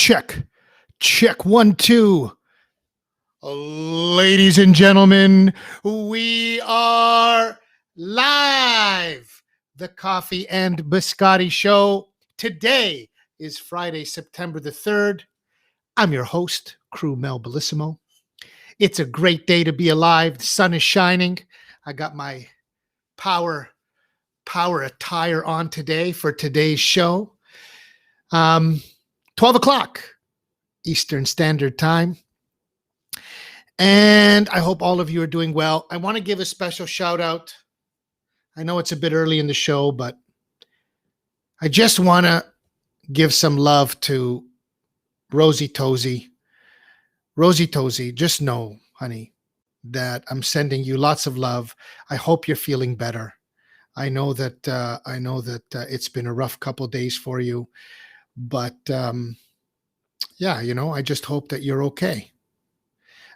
Check. Check. 1, 2. Ladies and gentlemen, we are live. The Coffee and Biscotti Show. Today is Friday, September the 3rd. I'm your host, Crew Mel Bellissimo. It's a great day to be alive. The sun is shining. I got my power attire on today for today's show. 12 o'clock Eastern Standard Time. And I hope all of you are doing well. I want to give a special shout out. I know it's a bit early in the show, but I just want to give some love to Rosie Tozy. Rosie Tozy, just know, honey, that I'm sending you lots of love. I hope you're feeling better. I know that it's been a rough couple of days for you, but I just hope that you're okay.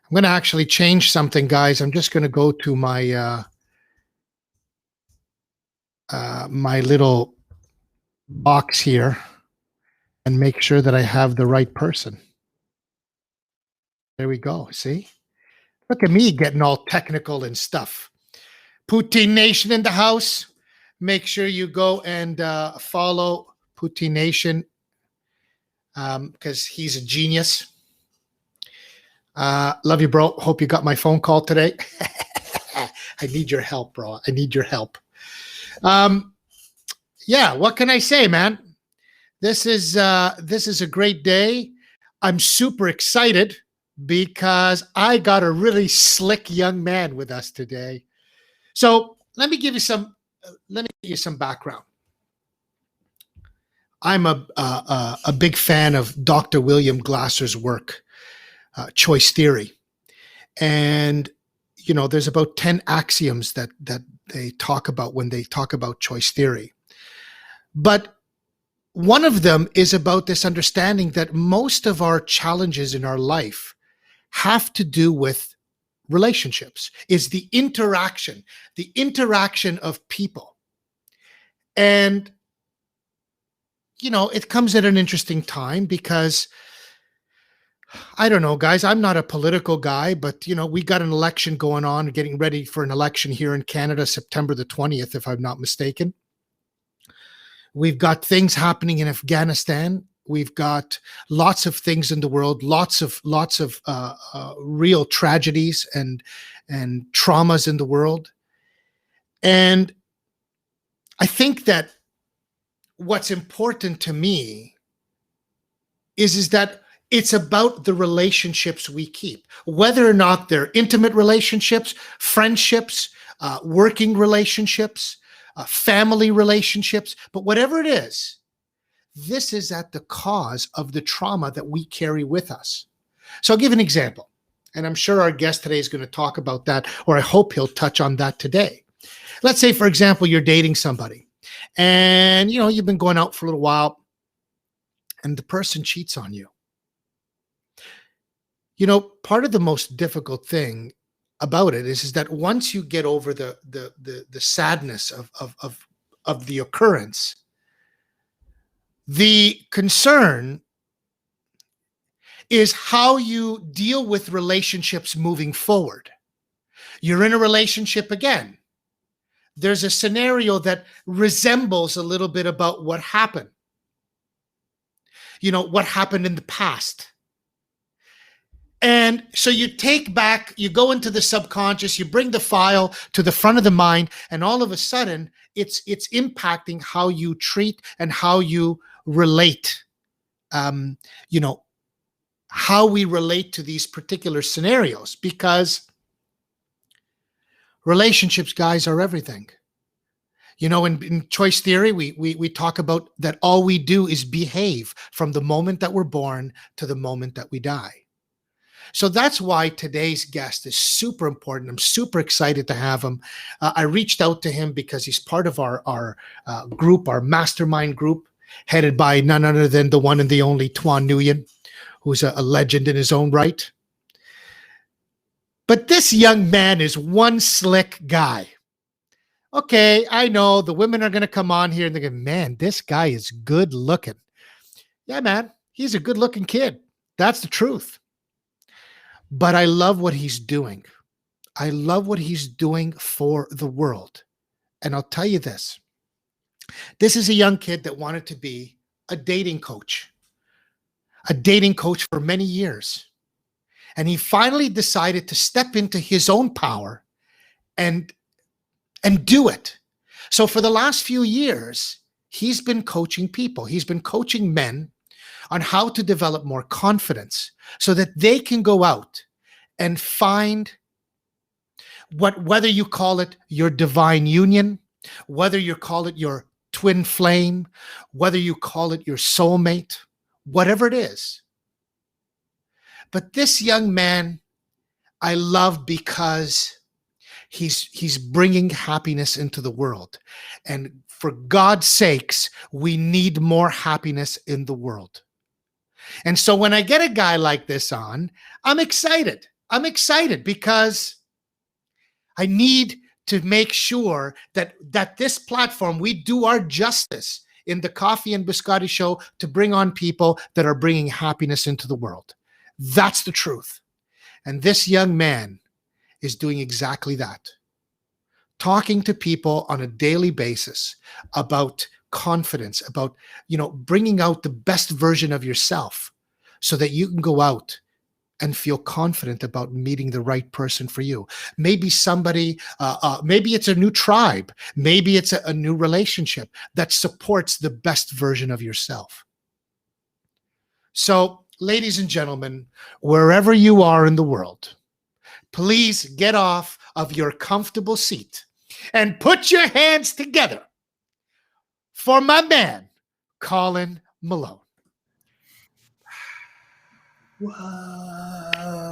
I'm going to actually change something, guys. I'm just going to go to my my little box here and make sure that I have the right person. There we go. See? Look at me getting all technical and stuff. Poutine Nation in the house. Make sure you go and follow Poutine Nation because he's a genius. Love you, bro. Hope you got my phone call today. I need your help, bro. I need your help. What can I say, man? This is a great day. I'm super excited because I got a really slick young man with us today. So let me give you some background. I'm a big fan of Dr. William Glasser's work, Choice Theory. And, there's about 10 axioms that they talk about when they talk about choice theory. But one of them is about this understanding that most of our challenges in our life have to do with relationships. Is the interaction of people. And, it comes at an interesting time because I don't know, guys, I'm not a political guy, but, we got an election going on, getting ready for an election here in Canada, September the 20th, if I'm not mistaken. We've got things happening in Afghanistan. We've got lots of things in the world, lots of real tragedies and traumas in the world. And I think that what's important to me is that it's about the relationships we keep, whether or not they're intimate relationships, friendships, working relationships, family relationships, but whatever it is, this is at the cause of the trauma that we carry with us. So I'll give an example, and I'm sure our guest today is going to talk about that, or I hope he'll touch on that today. Let's say, for example, you're dating somebody and, you've been going out for a little while and the person cheats on you. Part of the most difficult thing about it is that once you get over the sadness of the occurrence, the concern is how you deal with relationships moving forward. You're in a relationship again. There's a scenario that resembles a little bit about what happened. What happened in the past. And so you go into the subconscious, you bring the file to the front of the mind, and all of a sudden it's impacting how you treat and how you relate, how we relate to these particular scenarios, because relationships, guys, are everything. In choice theory, we talk about that all we do is behave from the moment that we're born to the moment that we die. So that's why today's guest is super important. I'm super excited to have him. I reached out to him because he's part of our group, our mastermind group, headed by none other than the one and the only Tuan Nguyen, who's a legend in his own right. But this young man is one slick guy. Okay, I know the women are going to come on here and they're going, man, this guy is good looking. Yeah, man. He's a good looking kid. That's the truth. But I love what he's doing. I love what he's doing for the world. And I'll tell you this, this is a young kid that wanted to be a dating coach, for many years. And he finally decided to step into his own power and do it. So for the last few years, he's been coaching people. He's been coaching men on how to develop more confidence so that they can go out and find whether you call it your divine union, whether you call it your twin flame, whether you call it your soulmate, whatever it is. But this young man, I love because he's bringing happiness into the world. And for God's sakes, we need more happiness in the world. And so when I get a guy like this on, I'm excited. I'm excited because I need to make sure that this platform, we do our justice in the Coffee and Biscotti show to bring on people that are bringing happiness into the world. That's the truth. And this young man is doing exactly that. Talking to people on a daily basis about confidence, about, bringing out the best version of yourself so that you can go out and feel confident about meeting the right person for you. Maybe somebody, maybe it's a new tribe. Maybe it's a new relationship that supports the best version of yourself. So, ladies and gentlemen, wherever you are in the world, please get off of your comfortable seat and put your hands together for my man, Colin Malone. Whoa.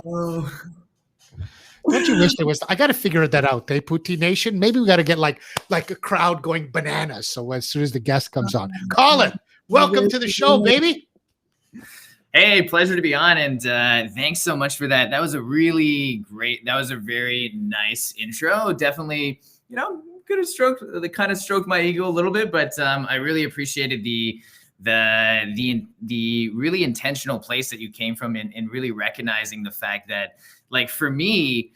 Don't you wish there was? I got to figure that out, Poutine Nation. Maybe we got to get like a crowd going bananas. So as soon as the guest comes on, Colin, welcome to the show, baby. Hey, pleasure to be on, and thanks so much for that. That was a really great. That was a very nice intro. Definitely, could have stroked my ego a little bit, but I really appreciated the really intentional place that you came from in really recognizing the fact that, like, for me,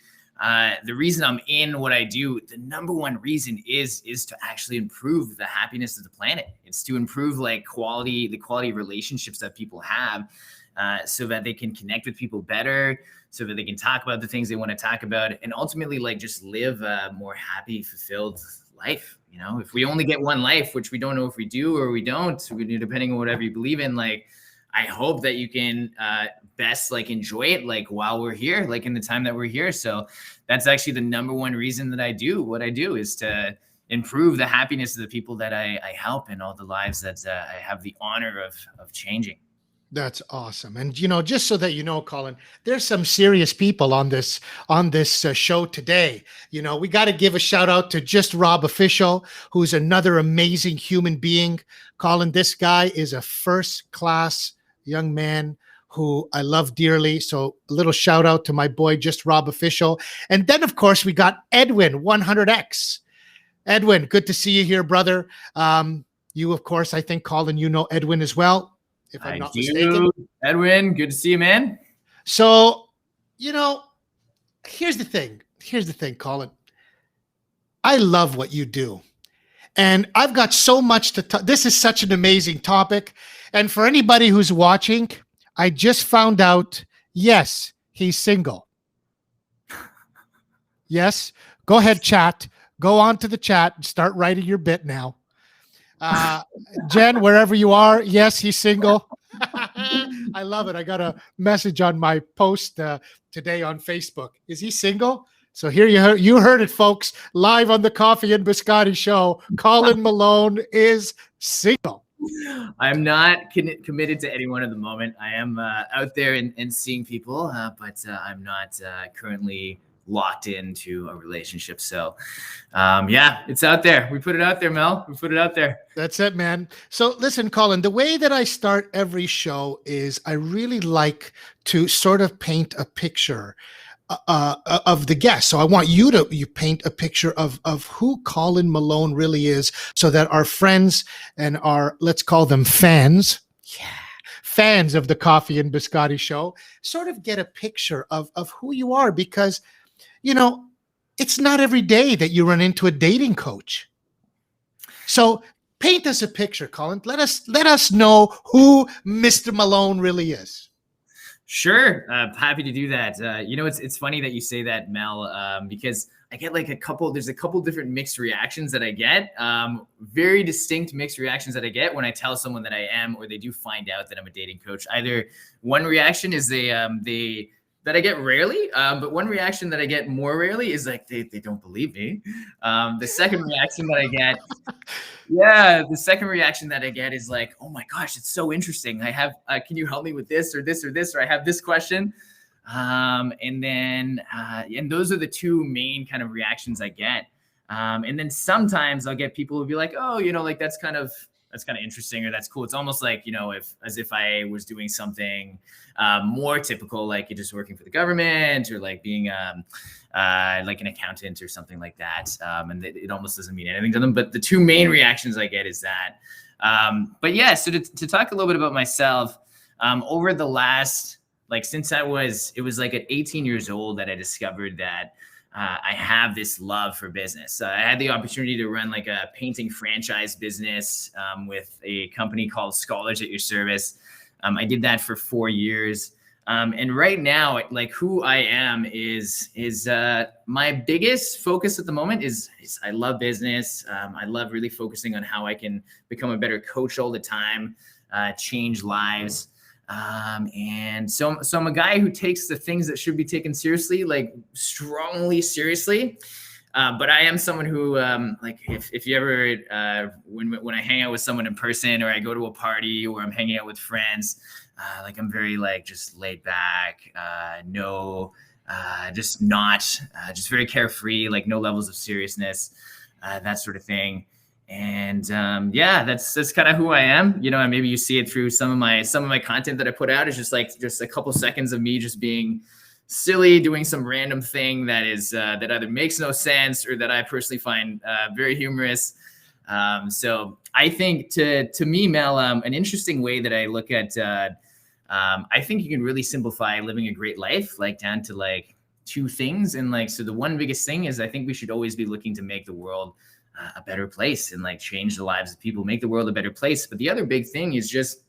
the reason I'm in what I do, the number one reason is to actually improve the happiness of the planet. It's to improve the quality of relationships that people have, so that they can connect with people better, so that they can talk about the things they want to talk about, and ultimately just live a more happy, fulfilled life. If we only get one life, which we don't know if we do or we don't, depending on whatever you believe in, I hope that you can best enjoy it while we're here, in the time that we're here. So that's actually the number one reason that I do what I do, is to improve the happiness of the people that I help and all the lives that I have the honor of changing. That's awesome. And, just so that you know, Colin, there's some serious people on this show today. We got to give a shout out to Just Rob Official, who's another amazing human being. Colin, this guy is a first class young man who I love dearly. So a little shout out to my boy, Just Rob Official. And then, of course, we got Edwin 100X. Edwin, good to see you here, brother. You, of course, I think, Colin, Edwin as well, if I'm not mistaken. Edwin, good to see you, man. So, here's the thing, Colin. I love what you do. And I've got so much to talk. This is such an amazing topic. And for anybody who's watching, I just found out, yes, he's single. Yes. Go ahead, chat. Go on to the chat and start writing your bit now. Jen, wherever you are, yes, he's single. I love it. I got a message on my post today on Facebook. Is he single? So here you heard it, folks, live on the Coffee and Biscotti show. Colin Malone is single. I'm not committed to anyone at the moment. I am out there and seeing people, but I'm not currently locked into a relationship. So it's out there. We put it out there, Mel. We put it out there. That's it, man. So listen, Colin, the way that I start every show is I really like to sort of paint a picture of the guest. So I want you paint a picture of who Colin Malone really is, so that our friends and our, let's call them fans, fans of the Coffee and Biscotti show sort of get a picture of who you are, because, you know, it's not every day that you run into a dating coach. So paint us a picture, Colin. Let us know who Mr. Malone really is. Sure. Happy to do that. It's funny that you say that, Mel, because I get like there's a couple different mixed reactions that I get, very distinct mixed reactions that I get when I tell someone that I am, or they do find out that I'm a dating coach. Either one reaction is that I get rarely, but one reaction that I get more rarely is like, they don't believe me. The second reaction that I get, the second reaction that I get is like, oh my gosh, it's so interesting. I have, can you help me with this or this or this, or I have this question. And those are the two main kind of reactions I get. And then sometimes I'll get people who be like, oh, like that's kind of interesting, or that's cool. It's almost like, as if I was doing something more typical, like just working for the government, or like being like an accountant or something like that. And it almost doesn't mean anything to them. But the two main reactions I get is that. But yeah, so to talk a little bit about myself, over the last, like since it was like at 18 years old that I discovered that I have this love for business. I had the opportunity to run like a painting franchise business with a company called Scholars at Your Service. I did that for 4 years. And right now, like who I am is my biggest focus at the moment is I love business. I love really focusing on how I can become a better coach all the time, change lives. And so I'm a guy who takes the things that should be taken seriously, like strongly seriously. But I am someone who, like, if you ever, when I hang out with someone in person, or I go to a party, or I'm hanging out with friends, like I'm very like just laid back, just very carefree, like no levels of seriousness, that sort of thing. And that's kind of who I am, and maybe you see it through some of my content that I put out. Is just a couple seconds of me just being silly, doing some random thing that is that either makes no sense or that I personally find very humorous. So I think to me, Mel, an interesting way that I look at, I think you can really simplify living a great life, like down to like two things. And like, so the one biggest thing is I think we should always be looking to make the world a better place, and like change the lives of people, make the world a better place. But the other big thing is just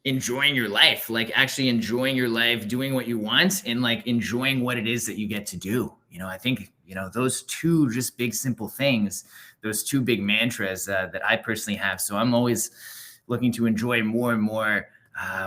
enjoying your life, like actually enjoying your life, doing what you want, and like enjoying what it is that you get to do. I think, those two just big, simple things, those two big mantras that I personally have. So I'm always looking to enjoy more and more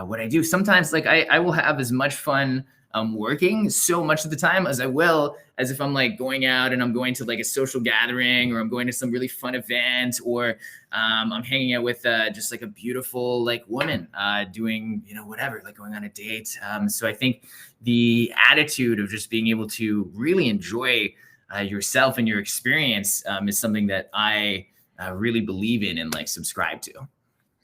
what I do. Sometimes like I will have as much fun working so much of the time as I will as if I'm like going out and I'm going to like a social gathering, or I'm going to some really fun event, or I'm hanging out with just like a beautiful like woman doing, whatever, like going on a date. So I think the attitude of just being able to really enjoy yourself and your experience is something that I really believe in and like subscribe to.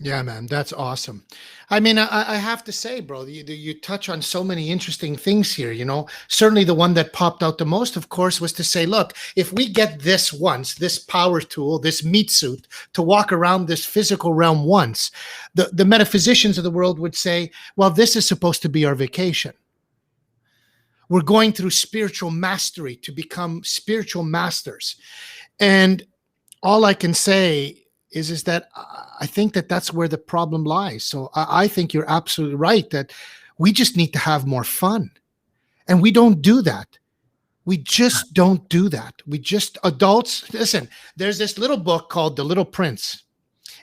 Yeah, man, that's awesome. I mean, I have to say, bro, you touch on so many interesting things here. Certainly the one that popped out the most, of course, was to say, look, if we get this once, this power tool, this meat suit, to walk around this physical realm once, the metaphysicians of the world would say, well, this is supposed to be our vacation. We're going through spiritual mastery to become spiritual masters. And all I can say is that I think that that's where the problem lies. So I think you're absolutely right that we just need to have more fun. And we don't do that. We just don't do that. Adults, listen, there's this little book called The Little Prince.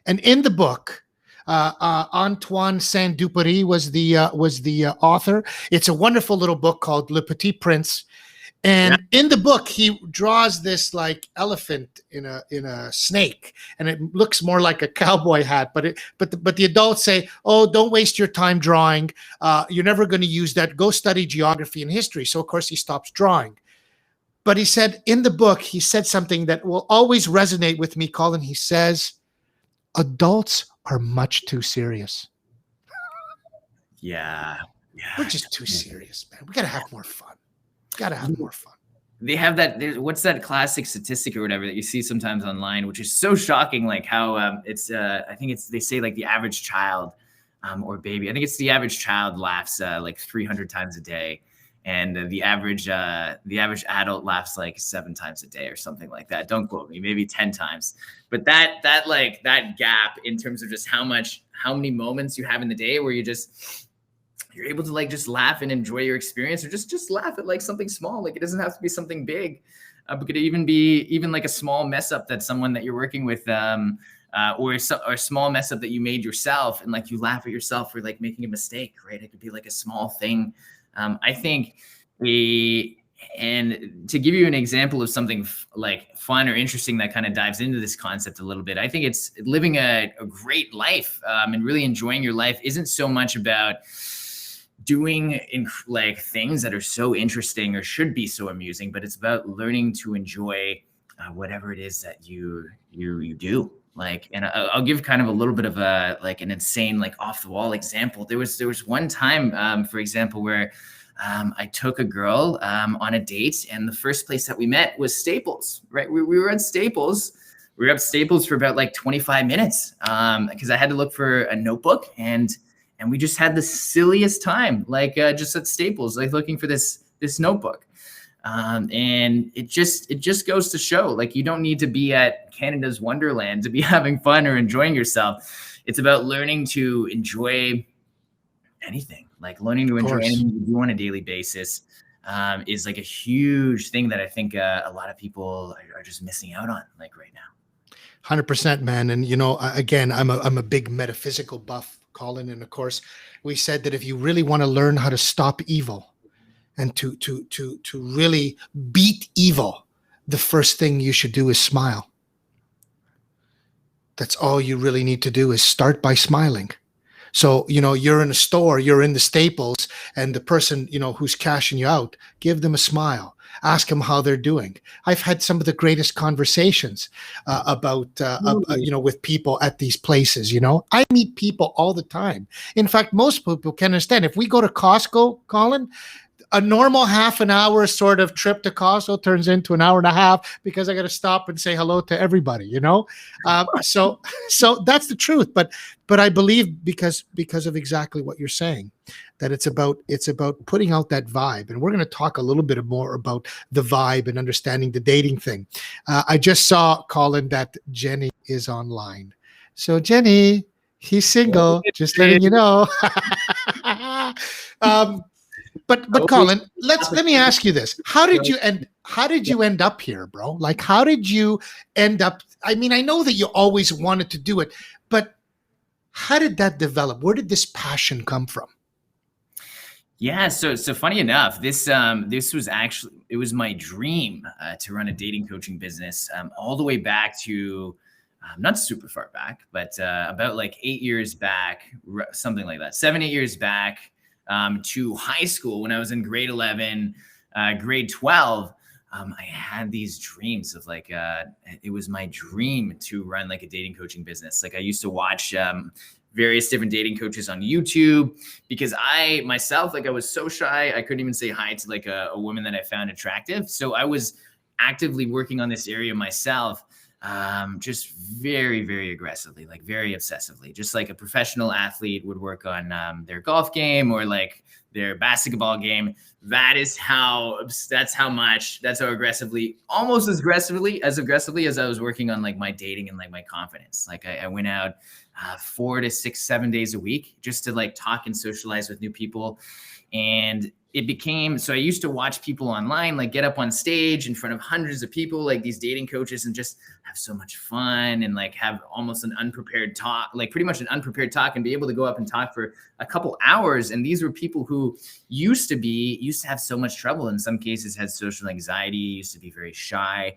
And in the book, Antoine Saint-Exupéry was the author. It's a wonderful little book called Le Petit Prince. And in the book, he draws this like elephant in a snake, and it looks more like a cowboy hat. But the adults say, "Oh, don't waste your time drawing. You're never going to use that. Go study geography and history." So of course he stops drawing. But he said in the book, he said something that will always resonate with me, Colin. He says, "Adults are much too serious." Yeah. We're just too serious, man. We got to have more fun. Got to have more fun. They have that. What's that classic statistic or whatever that you see sometimes online, which is so shocking? Like how I think they say like the average child or baby. I think it's the average child laughs like 300 times a day, and the average adult laughs like 7 times a day or something like that. Don't quote me, maybe 10 times. But that gap in terms of just how many moments you have in the day where you're able to like just laugh and enjoy your experience, or just laugh at like something small. Like it doesn't have to be something big. It could even be like a small mess up that someone that you're working with, or a small mess up that you made yourself, and like you laugh at yourself for like making a mistake, right? It could be like a small thing. I think and to give you an example of something like fun or interesting that kind of dives into this concept a little bit, I think it's living a great life, and really enjoying your life isn't so much about doing like things that are so interesting or should be so amusing, but it's about learning to enjoy whatever it is that you do. Like, and I'll give kind of a little bit of a like an insane like off the wall example. There was one time, for example, where I took a girl on a date, and the first place that we met was Staples. Right, we were at Staples. We were at Staples for about like 25 minutes because I had to look for a notebook, and we just had the silliest time, like just at Staples, like looking for this notebook. And it just goes to show, like, you don't need to be at Canada's Wonderland to be having fun or enjoying yourself. It's about learning to enjoy anything, like learning to enjoy anything you do on a daily basis is like a huge thing that I think a lot of people are just missing out on, like right now. 100%, man. And, you know, again, I'm a big metaphysical buff, Colin. And of course, we said that if you really want to learn how to stop evil and to really beat evil, the first thing you should do is smile. That's all you really need to do, is start by smiling. So, you know, you're in a store, you're in the Staples, and the person, you know, who's cashing you out, give them a smile. Ask them how they're doing. I've had some of the greatest conversations about, you know, with people at these places. You know, I meet people all the time. In fact, most people can understand. If we go to Costco, Colin, a normal half an hour sort of trip to Costco turns into an hour and a half because I got to stop and say hello to everybody, you know? So that's the truth. But I believe because of exactly what you're saying, that it's about putting out that vibe. And we're going to talk a little bit more about the vibe and understanding the dating thing. I just saw, Colin, that Jenny is online. So Jenny, he's single, just letting you know. But Colin, let me ask you this. How did you end up here, bro? Like, how did you end up? I mean, I know that you always wanted to do it, but how did that develop? Where did this passion come from? Yeah, so funny enough, this was actually, it was my dream to run a dating coaching business all the way back to not super far back, but about like 8 years back, something like that, 7-8 years back. To high school when I was in grade 11, grade 12, I had these dreams of like, it was my dream to run like a dating coaching business. Like I used to watch various different dating coaches on YouTube because I myself, like I was so shy, I couldn't even say hi to like a woman that I found attractive. So I was actively working on this area myself. Just very, very aggressively, like very obsessively, just like a professional athlete would work on their golf game or like their basketball game. That's how aggressively, almost as aggressively as I was working on like my dating and like my confidence. Like I went out 4 to 6, 7 days a week just to like talk and socialize with new people. And it became, so I used to watch people online, like get up on stage in front of hundreds of people, like these dating coaches, and just have so much fun and like have almost an unprepared talk, like pretty much an unprepared talk, and be able to go up and talk for a couple hours. And these were people who used to have so much trouble. In some cases had social anxiety, used to be very shy,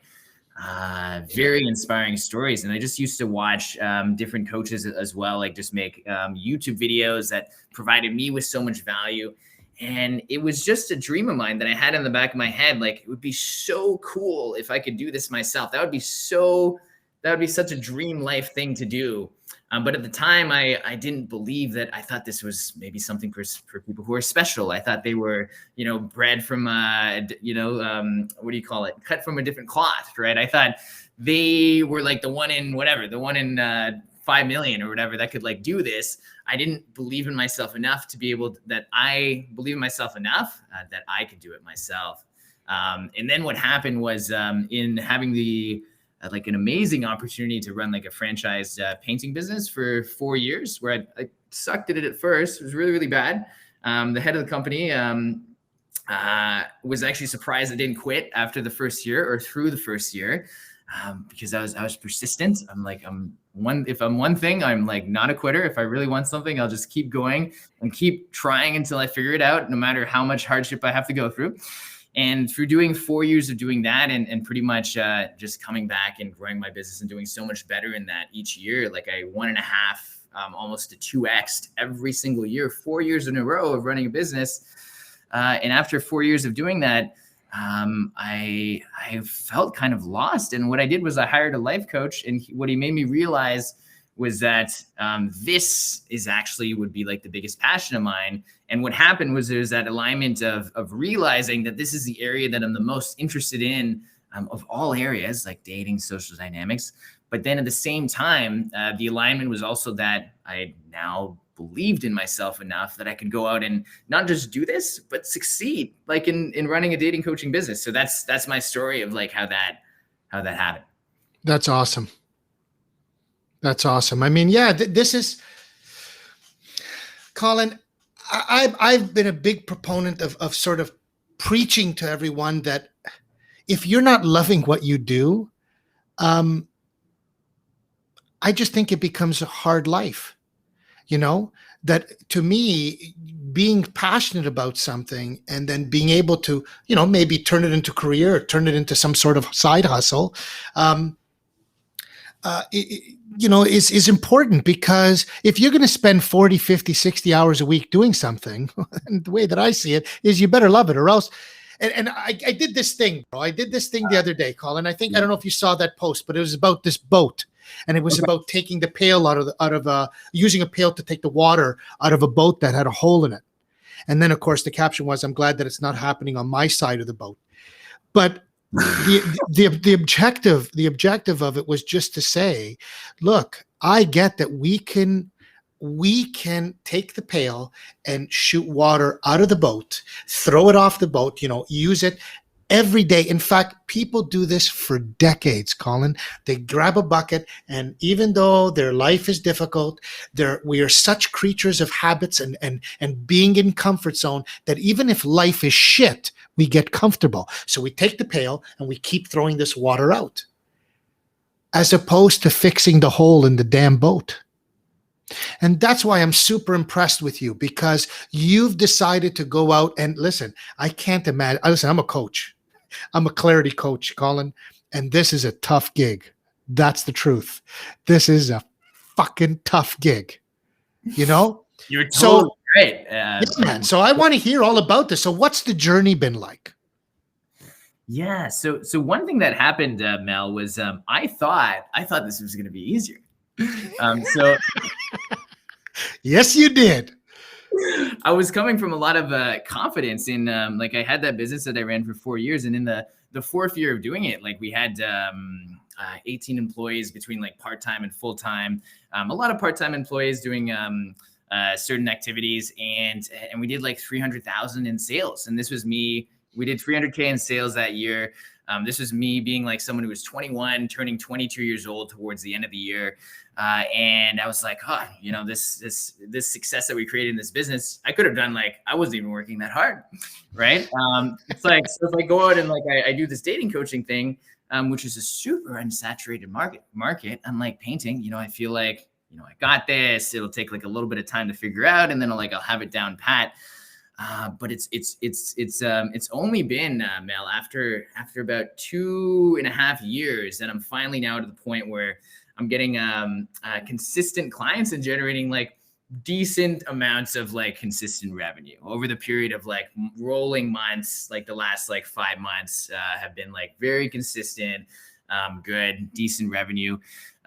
very inspiring stories. And I just used to watch different coaches as well, like just make YouTube videos that provided me with so much value. And it was just a dream of mine that I had in the back of my head. Like, it would be so cool if I could do this myself. That would be such a dream life thing to do. But at the time, I didn't believe that. I thought this was maybe something for people who are special. I thought they were, you know, bred from, what do you call it? Cut from a different cloth, right? I thought they were like the one in 5 million or whatever that could like do this. I didn't believe in myself enough to be able to, that I believe in myself enough that I could do it myself. And then what happened was in having the like an amazing opportunity to run like a franchised painting business for 4 years, where I sucked at it at first. It was really, really bad. The head of the company was actually surprised I didn't quit after the first year or through the first year, because I was persistent. If I'm one thing, I'm like not a quitter. If I really want something, I'll just keep going and keep trying until I figure it out, no matter how much hardship I have to go through. And through doing 4 years of doing that and pretty much just coming back and growing my business and doing so much better in that each year, like I 1.5, almost to 2x every single year, 4 years in a row of running a business. And after 4 years of doing that, I felt kind of lost. And what I did was I hired a life coach, and what he made me realize was that this is actually would be like the biggest passion of mine. And what happened was there's that alignment of realizing that this is the area that I'm the most interested in of all areas, like dating, social dynamics. But then at the same time, the alignment was also that I now believed in myself enough that I could go out and not just do this, but succeed, like in running a dating coaching business. So that's my story of like how that happened. That's awesome. That's awesome. I mean, yeah, this is, Colin, I've been a big proponent of sort of preaching to everyone that if you're not loving what you do, I just think it becomes a hard life. You know, that to me, being passionate about something and then being able to, maybe turn it into career, turn it into some sort of side hustle, is important, because if you're going to spend 40, 50, 60 hours a week doing something, and the way that I see it is you better love it, or else. And I did this thing, bro. I did this thing the other day, Colin. I don't know if you saw that post, but it was about this boat. And it was about taking the pail using a pail to take the water out of a boat that had a hole in it. And then, of course, the caption was, "I'm glad that it's not happening on my side of the boat." But the objective of it was just to say, look, I get that we can take the pail and shoot water out of the boat, throw it off the boat, use it every day. In fact, people do this for decades, Colin. They grab a bucket, and even though their life is difficult, we are such creatures of habits and being in comfort zone that even if life is shit, we get comfortable. So we take the pail and we keep throwing this water out, as opposed to fixing the hole in the damn boat. And that's why I'm super impressed with you, because you've decided to go out and listen. I can't imagine. Listen, I'm a coach. I'm a clarity coach, Colin, and this is a tough gig. That's the truth. This is a fucking tough gig, You're totally right. Yeah, man. So I want to hear all about this. So what's the journey been like? Yeah. So one thing that happened, Mel, was I thought this was going to be easier. So yes, you did. I was coming from a lot of confidence in like I had that business that I ran for 4 years, and in the fourth year of doing it, like we had 18 employees between like part-time and full-time, a lot of part-time employees doing certain activities, and we did like 300,000 in sales. And this was me. We did 300K in sales that year. This was me being like someone who was 21, turning 22 years old towards the end of the year. And I was like, this success that we created in this business, I could have done, like, I wasn't even working that hard. Right. It's like, so if I go out and like, I do this dating coaching thing, which is a super unsaturated market, unlike painting, I feel like, I got this, it'll take like a little bit of time to figure out, and then I'll have it down pat. But it's only been Mel, after about 2.5 years that I'm finally now to the point where I'm getting consistent clients and generating like decent amounts of like consistent revenue over the period of like rolling months. Like the last like 5 months have been like very consistent, good, decent revenue.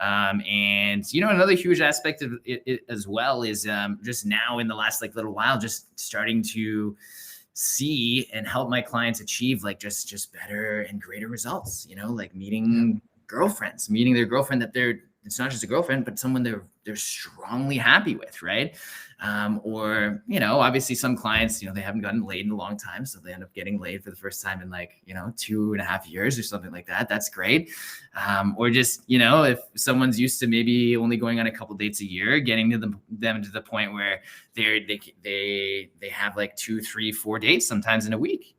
And another huge aspect of it as well is just now in the last like little while, just starting to see and help my clients achieve like just better and greater results, like meeting their girlfriend that they're it's not just a girlfriend, but someone they're strongly happy with, right? Or, obviously some clients, they haven't gotten laid in a long time, so they end up getting laid for the first time in 2.5 years or something like that. That's great. Or just, if someone's used to maybe only going on a couple dates a year, getting to them to the point where they have 2, 3, 4 dates sometimes in a week,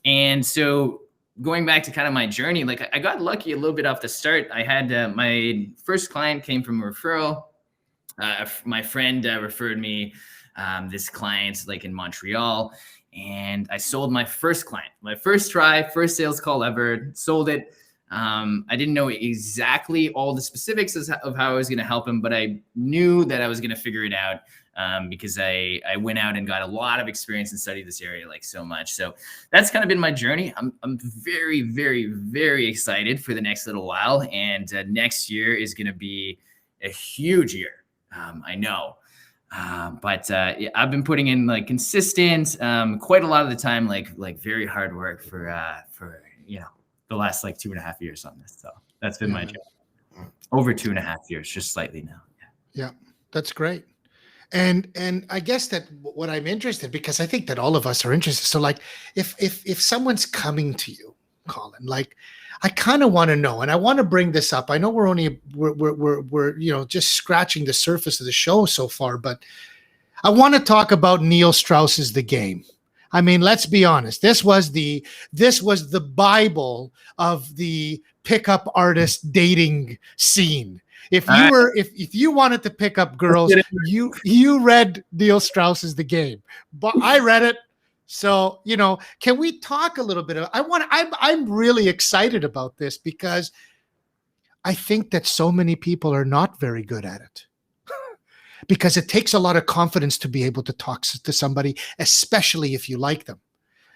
and so going back to kind of my journey, I got lucky a little bit off the start. I had my first client came from a referral. My friend referred me this client in Montreal, and I sold my first client, my first try, first sales call ever, sold it. I didn't know exactly all the specifics of how I was going to help him, but I knew that I was going to figure it out because I went out and got a lot of experience and studied this area so much. So that's kind of been my journey. I'm very, very, very excited for the next little while. And next year is going to be a huge year. I know. But I've been putting in consistent, quite a lot of the time, very hard work for the last 2.5 years on this. So that's been my job. Over 2.5 years, just slightly now. Yeah, that's great. And I guess that what I'm interested, because I think that all of us are interested. So if someone's coming to you, Colin, I kind of want to know, and I want to bring this up. I know we're just scratching the surface of the show so far, but I want to talk about Neil Strauss's The Game. I mean, let's be honest. This was the Bible of the pickup artist dating scene. If you wanted to pick up girls, you read Neil Strauss's The Game. But I read it. So, can we talk a little bit of, I'm really excited about this because I think that so many people are not very good at it. Because it takes a lot of confidence to be able to talk to somebody, especially if you like them.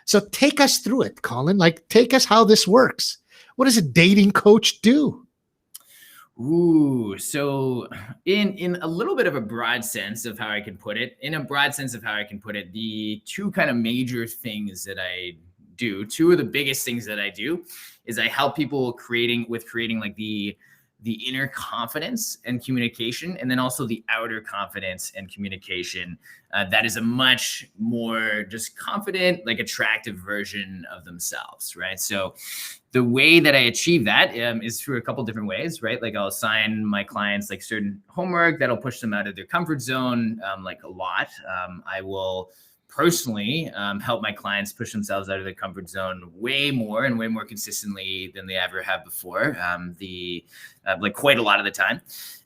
So take us through it, Colin. Take us how this works. What does a dating coach do? Ooh, so in a little bit of a broad sense of how I can put it, the two kind of major things that I do, two of the biggest things that I do is I help people creating the inner confidence and communication, and then also the outer confidence and communication that is a much more just confident, attractive version of themselves, right? So the way that I achieve that is through a couple different ways, right? I'll assign my clients certain homework that'll push them out of their comfort zone, a lot. I will personally help my clients push themselves out of their comfort zone way more and way more consistently than they ever have before, quite a lot of the time.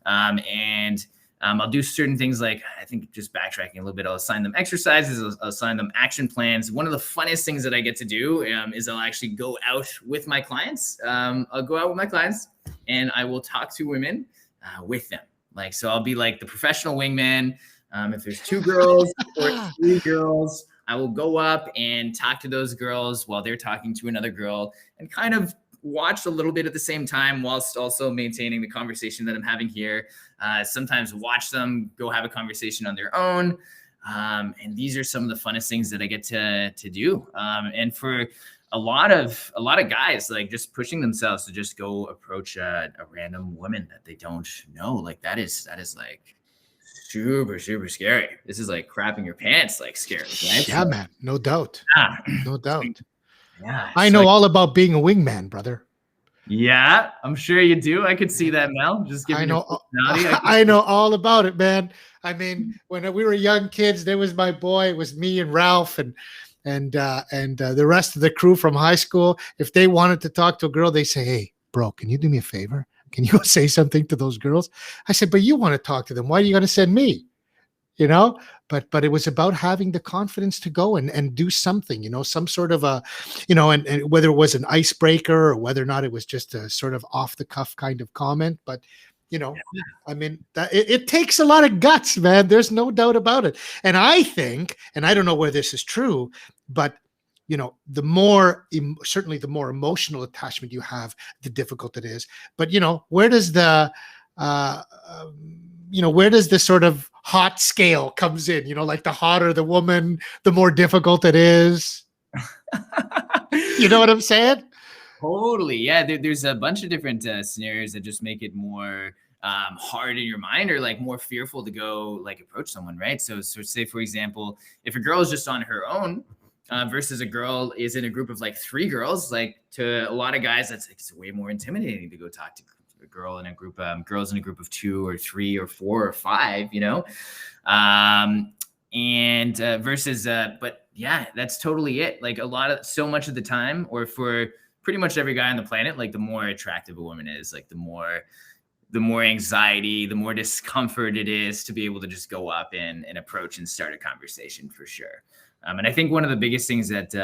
And I'll do certain things I think just backtracking a little bit, I'll assign them exercises, I'll assign them action plans. One of the funnest things that I get to do is I'll actually go out with my clients. I'll go out with my clients and I will talk to women with them. So I'll be the professional wingman. If there's 2 girls or 3 girls, I will go up and talk to those girls while they're talking to another girl and kind of watch a little bit at the same time whilst also maintaining the conversation that I'm having here. Sometimes watch them go have a conversation on their own. And these are some of the funnest things that I get to do. And for a lot of guys, just pushing themselves to just go approach a random woman that they don't know, that is super, super scary. This is crapping your pants, scary, right? Yeah, man. No doubt. No doubt. Yeah. I know all about being a wingman, brother. Yeah, I'm sure you do. I could see that, Mel. Just give me your personality. I know all about it, man. I mean, when we were young kids, there was my boy, it was me and Ralph and the rest of the crew from high school. If they wanted to talk to a girl, they say, "Hey, bro, can you do me a favor? Can you go say something to those girls?" I said, "But you want to talk to them. Why are you going to send me?" But it was about having the confidence to go and do something, some sort of a, and whether it was an icebreaker or whether or not it was just a sort of off the cuff kind of comment. But, I mean, it takes a lot of guts, man. There's no doubt about it. And I think, and I don't know where this is true, but certainly the more emotional attachment you have, the difficult it is. But, where does the sort of hot scale comes in, the hotter the woman, the more difficult it is. You know what I'm saying? Totally. Yeah. There's a bunch of different scenarios that just make it more hard in your mind, or like more fearful to go like approach someone. Right. So say, for example, if a girl is just on her own versus a girl is in a group of like 3 girls, like to a lot of guys, it's way more intimidating to go talk to a girl in a group, girls in a group of 2 or 3 or 4 or 5, and versus, but yeah, that's totally it. Like so much of the time, or for pretty much every guy on the planet, like the more attractive a woman is, like the more anxiety, the more discomfort it is to be able to just go up and approach and start a conversation, for sure. And I think one of the biggest things that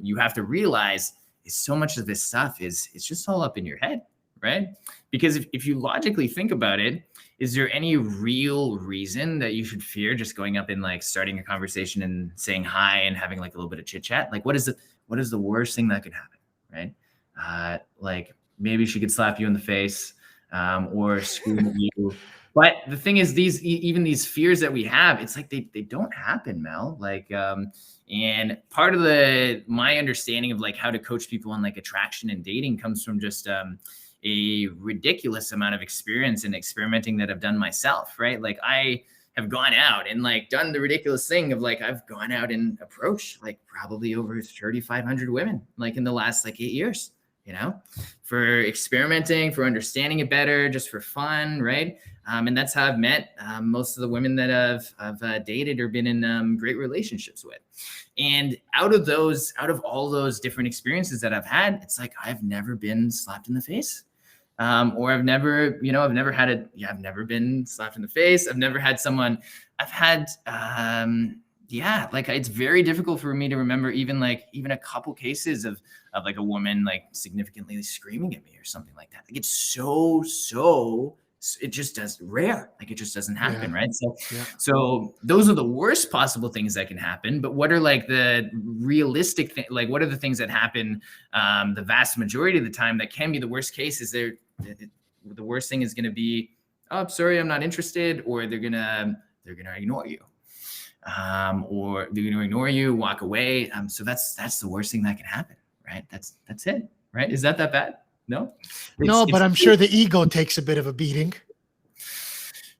you have to realize is so much of this stuff it's just all up in your head, right? Because if you logically think about it, is there any real reason that you should fear just going up and like starting a conversation and saying hi and having like a little bit of chit chat? Like what is the worst thing that could happen, right? Like maybe she could slap you in the face or scream at you. But the thing is, even these fears that we have, it's like they don't happen, Mel. Like, and part of my understanding of like how to coach people on like attraction and dating comes from just a ridiculous amount of experience and experimenting that I've done myself, right? Like I have gone out and like done the ridiculous thing of like I've gone out and approached like probably over 3,500 women like in the last like 8 years. For experimenting, for understanding it better, just for fun, right? And that's how I've met most of the women that I've dated or been in great relationships with. And out of all those different experiences that I've had, it's like I've never been slapped in the face. Or I've never been slapped in the face. I've never had someone, like it's very difficult for me to remember even a couple cases of like a woman like significantly screaming at me or something like that. Like it's so it just does rare. Like it just doesn't happen. Right. So those are the worst possible things that can happen. But what are like the realistic thing? Like what are the things that happen the vast majority of the time that can be the worst case? Is the worst thing is going to be, oh, I'm sorry, I'm not interested, or they're gonna ignore you. Or they're going to ignore you, walk away. So that's the worst thing that can happen, right? That's it, right? Is that bad? No? No, but I'm sure the ego takes a bit of a beating.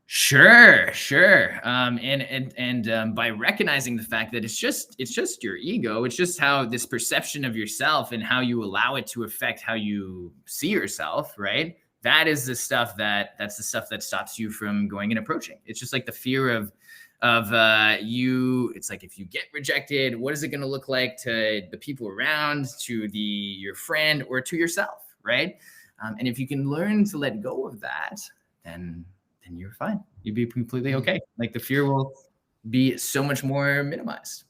Sure. And by recognizing the fact that it's just your ego, it's just how this perception of yourself and how you allow it to affect how you see yourself, right? That's the stuff that stops you from going and approaching. It's just like the fear of you. It's like, if you get rejected, what is it going to look like to the people around, to your friend, or to yourself, right? And if you can learn to let go of that, then you're fine. You'll be completely okay. Like the fear will be so much more minimized.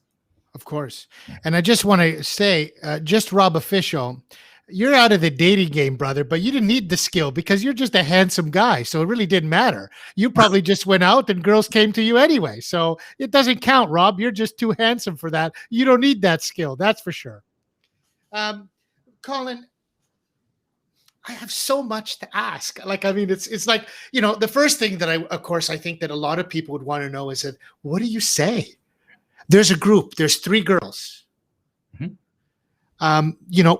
Of course. And I just want to say, just Rob Official, you're out of the dating game, brother, but you didn't need the skill because you're just a handsome guy. So it really didn't matter. You probably just went out and girls came to you anyway. So it doesn't count, Rob. You're just too handsome for that. You don't need that skill. That's for sure. Colin, I have so much to ask. Like, I mean, it's like, the first thing that I think that a lot of people would want to know is that, what do you say? There's a group, there's 3 girls. Mm-hmm.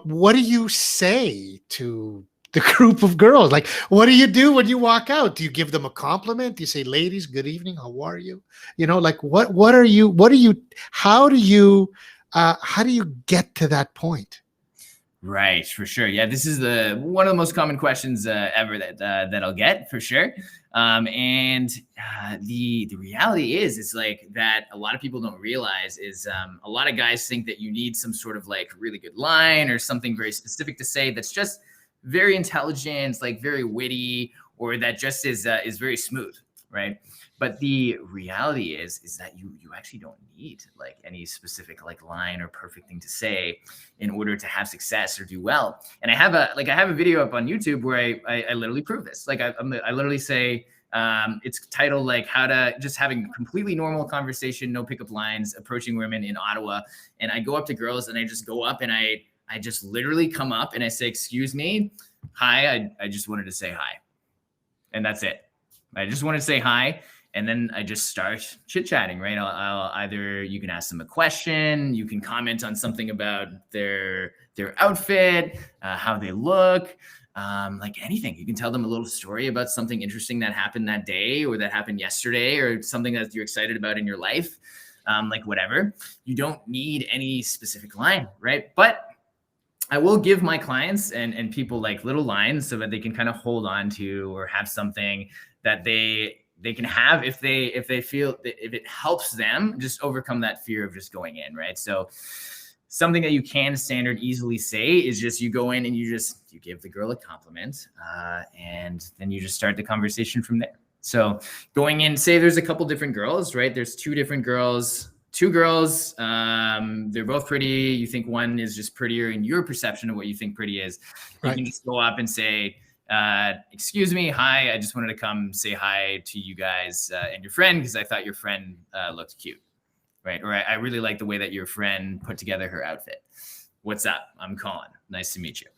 What do you say to the group of girls? Like, what do you do when you walk out? Do you give them a compliment? Do you say, ladies, good evening, how are you? Like how do you get to that point? Right, for sure. Yeah, this is one of the most common questions ever that I'll get, for sure. And the reality is like that a lot of people don't realize is a lot of guys think that you need some sort of like really good line or something very specific to say that's just very intelligent, like very witty, or that just is very smooth, right? But the reality is that you actually don't need like any specific like line or perfect thing to say in order to have success or do well. And I have a video up on YouTube where I literally prove this. Like I literally say, it's titled like how to just having a completely normal conversation, no pickup lines, approaching women in Ottawa. And I go up to girls and I just go up and I just literally come up and I say, excuse me, hi, I just wanted to say hi. And that's it. I just wanted to say hi. And then I just start chit chatting, right? I'll either, you can ask them a question, you can comment on something about their outfit, how they look, like anything. You can tell them a little story about something interesting that happened that day or that happened yesterday or something that you're excited about in your life, like whatever. You don't need any specific line, right? But I will give my clients and people like little lines so that they can kind of hold on to or have something that they can have if they feel if it helps them just overcome that fear of just going in, right? So something that you can standard easily say is just you go in and you give the girl a compliment, and then you just start the conversation from there. So going in, say there's a couple different girls, right? There's two girls. They're both pretty. You think one is just prettier in your perception of what you think pretty is. You can just go up and say, excuse me, hi, I just wanted to come say hi to you guys and your friend because I thought your friend looked cute, right? Or I really like the way that your friend put together her outfit. What's up? I'm Colin. Nice to meet you.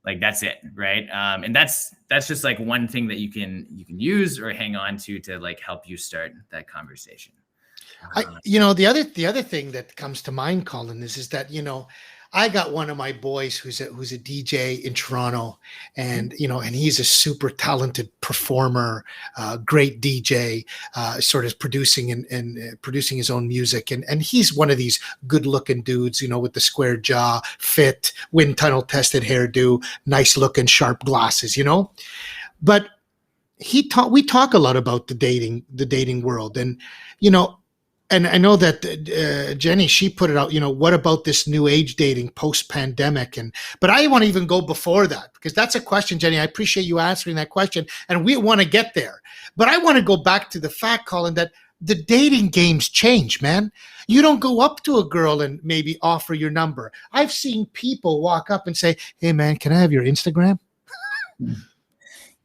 Like that's it, right? And that's just like one thing that you can use or hang on to like help you start that conversation. The other thing that comes to mind, Colin, is that, I got one of my boys who's a DJ in Toronto, and and he's a super talented performer, great DJ, sort of producing and producing his own music, and he's one of these good looking dudes, with the square jaw, fit, wind tunnel tested hairdo, nice looking sharp glasses, but we talk a lot about the dating world, and and I know that Jenny, she put it out, what about this new age dating post-pandemic? But I want to even go before that, because that's a question, Jenny. I appreciate you answering that question, and we want to get there. But I want to go back to the fact, Colin, that the dating games change, man. You don't go up to a girl and maybe offer your number. I've seen people walk up and say, hey, man, can I have your Instagram?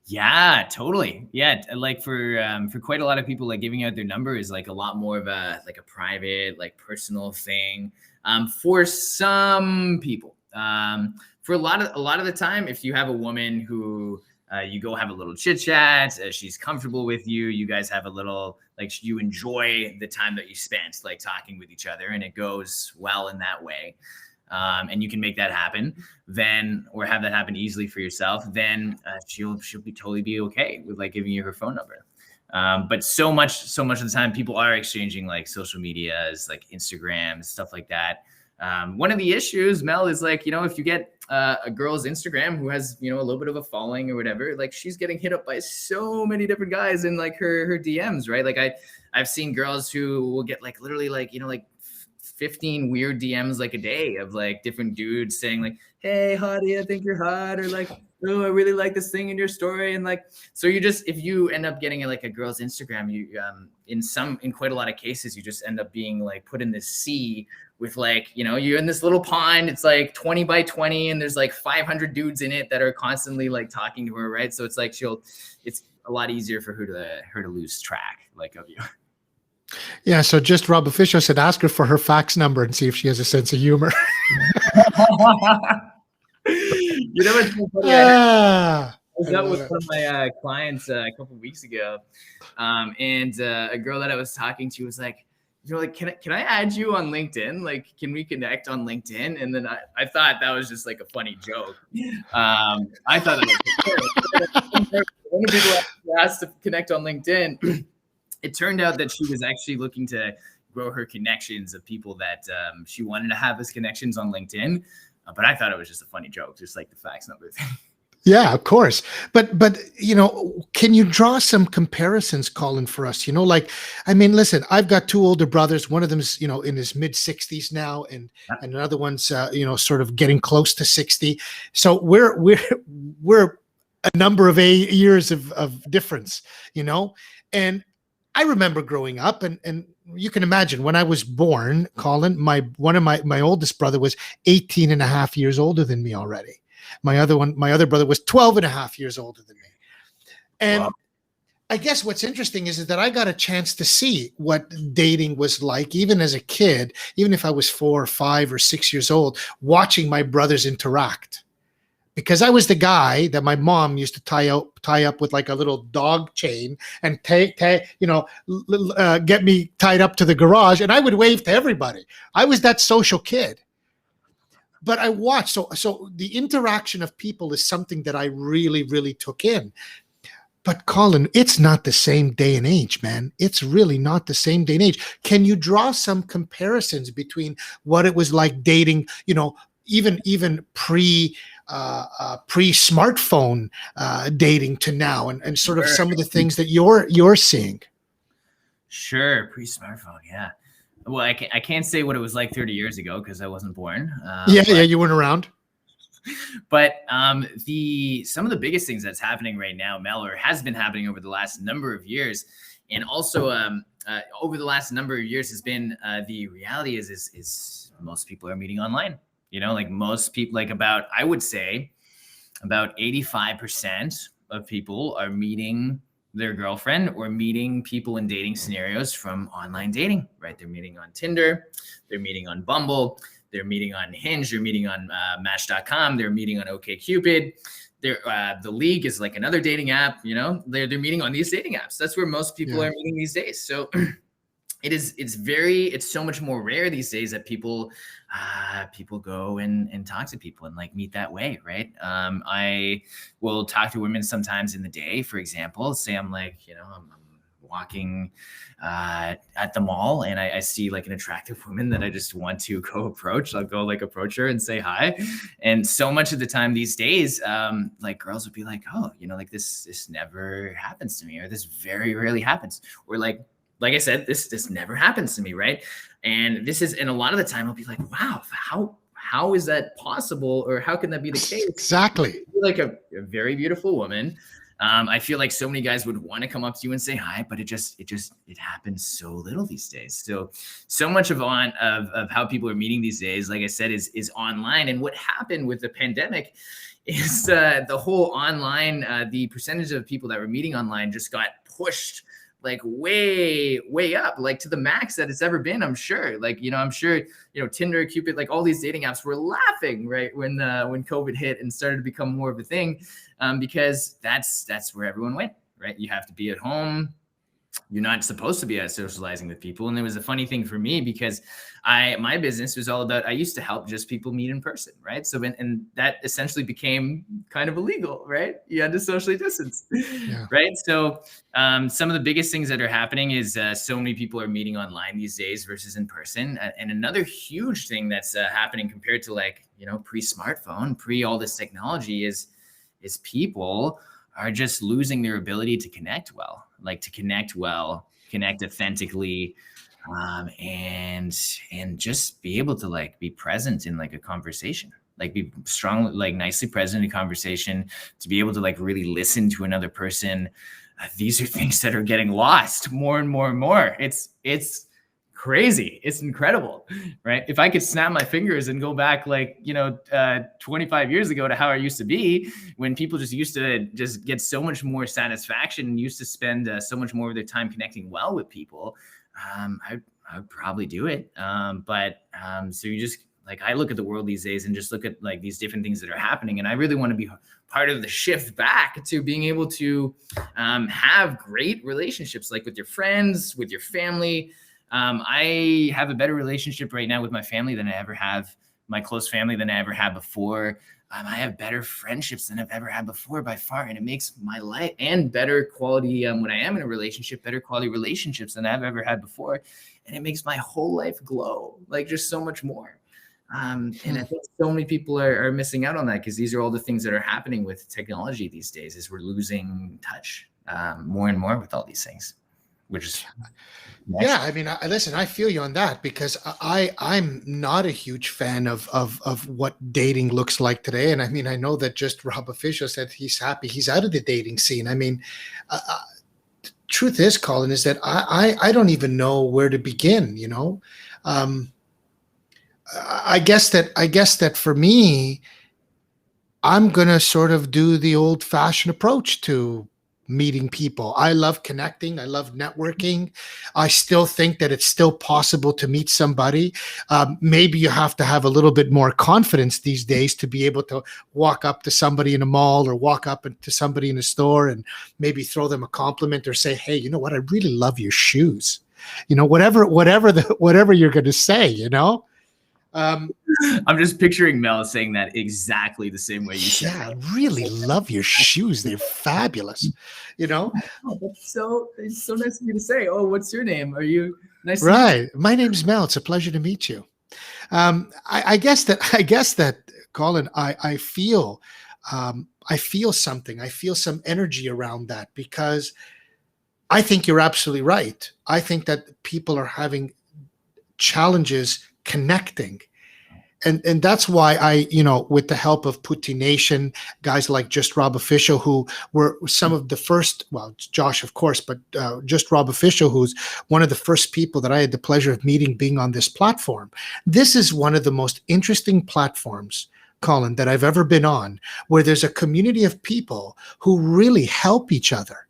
Yeah, totally. Yeah, like for quite a lot of people, like giving out their number is like a lot more of a private, like personal thing. For some people, for a lot of the time, if you have a woman who you go have a little chit chat, she's comfortable with you, you guys have a little like you enjoy the time that you spent like talking with each other, and it goes well in that way. And you can make that happen, then, or have that happen easily for yourself, then she'll totally be okay with like giving you her phone number. But so much of the time, people are exchanging like social medias, like Instagram, stuff like that. One of the issues, Mel, is like, if you get a girl's Instagram who has, a little bit of a following or whatever, like she's getting hit up by so many different guys in like her DMs, right? Like I've seen girls who will get like literally like, like 15 weird DMs like a day of like different dudes saying like, hey, hottie, I think you're hot, or like, oh, I really like this thing in your story. And like, so if you end up getting like a girl's Instagram, you in quite a lot of cases, you just end up being like put in this sea with like, you're in this little pond, it's like 20 by 20, and there's like 500 dudes in it that are constantly like talking to her, right? So it's like it's a lot easier for her to lose track like of you. Yeah, so just Rob Official said, ask her for her fax number and see if she has a sense of humor. What's so funny? I was out with one of my clients a couple of weeks ago, and a girl that I was talking to was like, can I add you on LinkedIn? Like, can we connect on LinkedIn? And then I thought that was just like a funny joke. I thought that was one of the people asked to connect on LinkedIn. It turned out that she was actually looking to grow her connections of people that she wanted to have as connections on LinkedIn. But I thought it was just a funny joke, just like the fax number thing. Yeah, of course. But can you draw some comparisons, Colin, for us? Listen, I've got two older brothers. One of them's, in his mid 60s now, and another one's, sort of getting close to 60. So we're a number of years of difference, and I remember growing up, and you can imagine when I was born, Colin, one of my oldest brother was 18 and a half years older than me already. My other brother was 12 and a half years older than me. And wow. I guess what's interesting is that I got a chance to see what dating was like, even as a kid, even if I was 4 or 5 or 6 years old, watching my brothers interact. because I was the guy that my mom used to tie up with like a little dog chain and get me tied up to the garage, and I would wave to everybody. I was that social kid. But I watched, so the interaction of people is something that I really, really took in. But Colin, it's not the same day and age, man. It's really not the same day and age. Can you draw some comparisons between what it was like dating, even pre smartphone dating to now, and sort of some of the things that you're seeing? Sure, pre-smartphone, yeah. Well, I can't say what it was like 30 years ago because I wasn't born. Yeah, you weren't around. But some of the biggest things that's happening right now, Mel, or has been happening over the last number of years, and also over the last number of years has been the reality is most people are meeting online. Like most people, I would say about 85% of people are meeting their girlfriend or meeting people in dating scenarios from online dating, right? They're meeting on Tinder, they're meeting on Bumble, they're meeting on Hinge, they're meeting on Match.com, they're meeting on OkCupid. The League is like another dating app, they're meeting on these dating apps. That's where most people are meeting these days. So it's so much more rare these days that people go and talk to people and like meet that way, right? I will talk to women sometimes in the day, for example. Say I'm like, I'm walking at the mall and I see like an attractive woman that I just want to go approach. I'll go like approach her and say hi. And so much of the time these days, like girls would be like, oh, like this never happens to me, or this very rarely happens, or like I said, this never happens to me, right? And a lot of the time I'll be like, wow, how is that possible, or how can that be the case? Exactly. You're like a very beautiful woman. I feel like so many guys would want to come up to you and say hi, but it happens so little these days. So much of how people are meeting these days, like I said, is online. And what happened with the pandemic is the whole online, the percentage of people that were meeting online just got pushed like way up, like to the max that it's ever been. I'm sure, I'm sure, Tinder, Cupid, like all these dating apps were laughing right when COVID hit and started to become more of a thing, because that's where everyone went, right? You have to be at home. You're not supposed to be out socializing with people. And it was a funny thing for me because my business was all about, I used to help just people meet in person, right? So and that essentially became kind of illegal, right? You had to socially distance, right? So some of the biggest things that are happening is so many people are meeting online these days versus in person. And another huge thing that's happening compared to pre-smartphone, pre all this technology is people are just losing their ability to connect well, connect authentically, and just be able to be present in a conversation, be strongly, nicely present in a conversation, to be able to really listen to another person. These are things that are getting lost more and more and more. It's crazy. It's incredible, right? If I could snap my fingers and go back 25 years ago to how I used to be, when people just used to just get so much more satisfaction and used to spend so much more of their time connecting well with people, I'd probably do it. So you just I look at the world these days and just look at these different things that are happening. And I really want to be part of the shift back to being able to have great relationships, with your friends, with your family. I have a better relationship right now with my family than I ever have, my close family, than I ever had before. I have better friendships than I've ever had before by far. And it makes my life and better quality, when I am in a relationship, better quality relationships than I've ever had before. And it makes my whole life glow, just so much more. And I think so many people are missing out on that, because these are all the things that are happening with technology these days, is we're losing touch more and more with all these things, which is... Yeah, I mean, listen, I feel you on that, because I'm not a huge fan of what dating looks like today. And I mean, I know that just Rob Official said he's happy he's out of the dating scene. I mean, truth is, Colin, is that I don't even know where to begin. I guess that for me, I'm gonna sort of do the old-fashioned approach to meeting people. I love connecting. I love networking. I still think that it's still possible to meet somebody. Maybe you have to have a little bit more confidence these days to be able to walk up to somebody in a mall or walk up to somebody in a store and maybe throw them a compliment or say, hey, you know what? I really love your shoes. You know, whatever you're going to say, you know. I'm just picturing Mel saying that exactly the same way you said. Yeah, I really love your shoes. They're fabulous. You know, oh, it's so nice of you to say. Oh, what's your name? Are you nice? Right. My name's Mel. It's a pleasure to meet you. I guess that Colin, I feel something. I feel some energy around that because I think you're absolutely right. I think that people are having challenges connecting. And that's why I, with the help of Putty Nation, guys like Just Rob Official, who were some of the first, well, Josh, of course, but Just Rob Official, who's one of the first people that I had the pleasure of meeting being on this platform. This is one of the most interesting platforms, Colin, that I've ever been on, where there's a community of people who really help each other.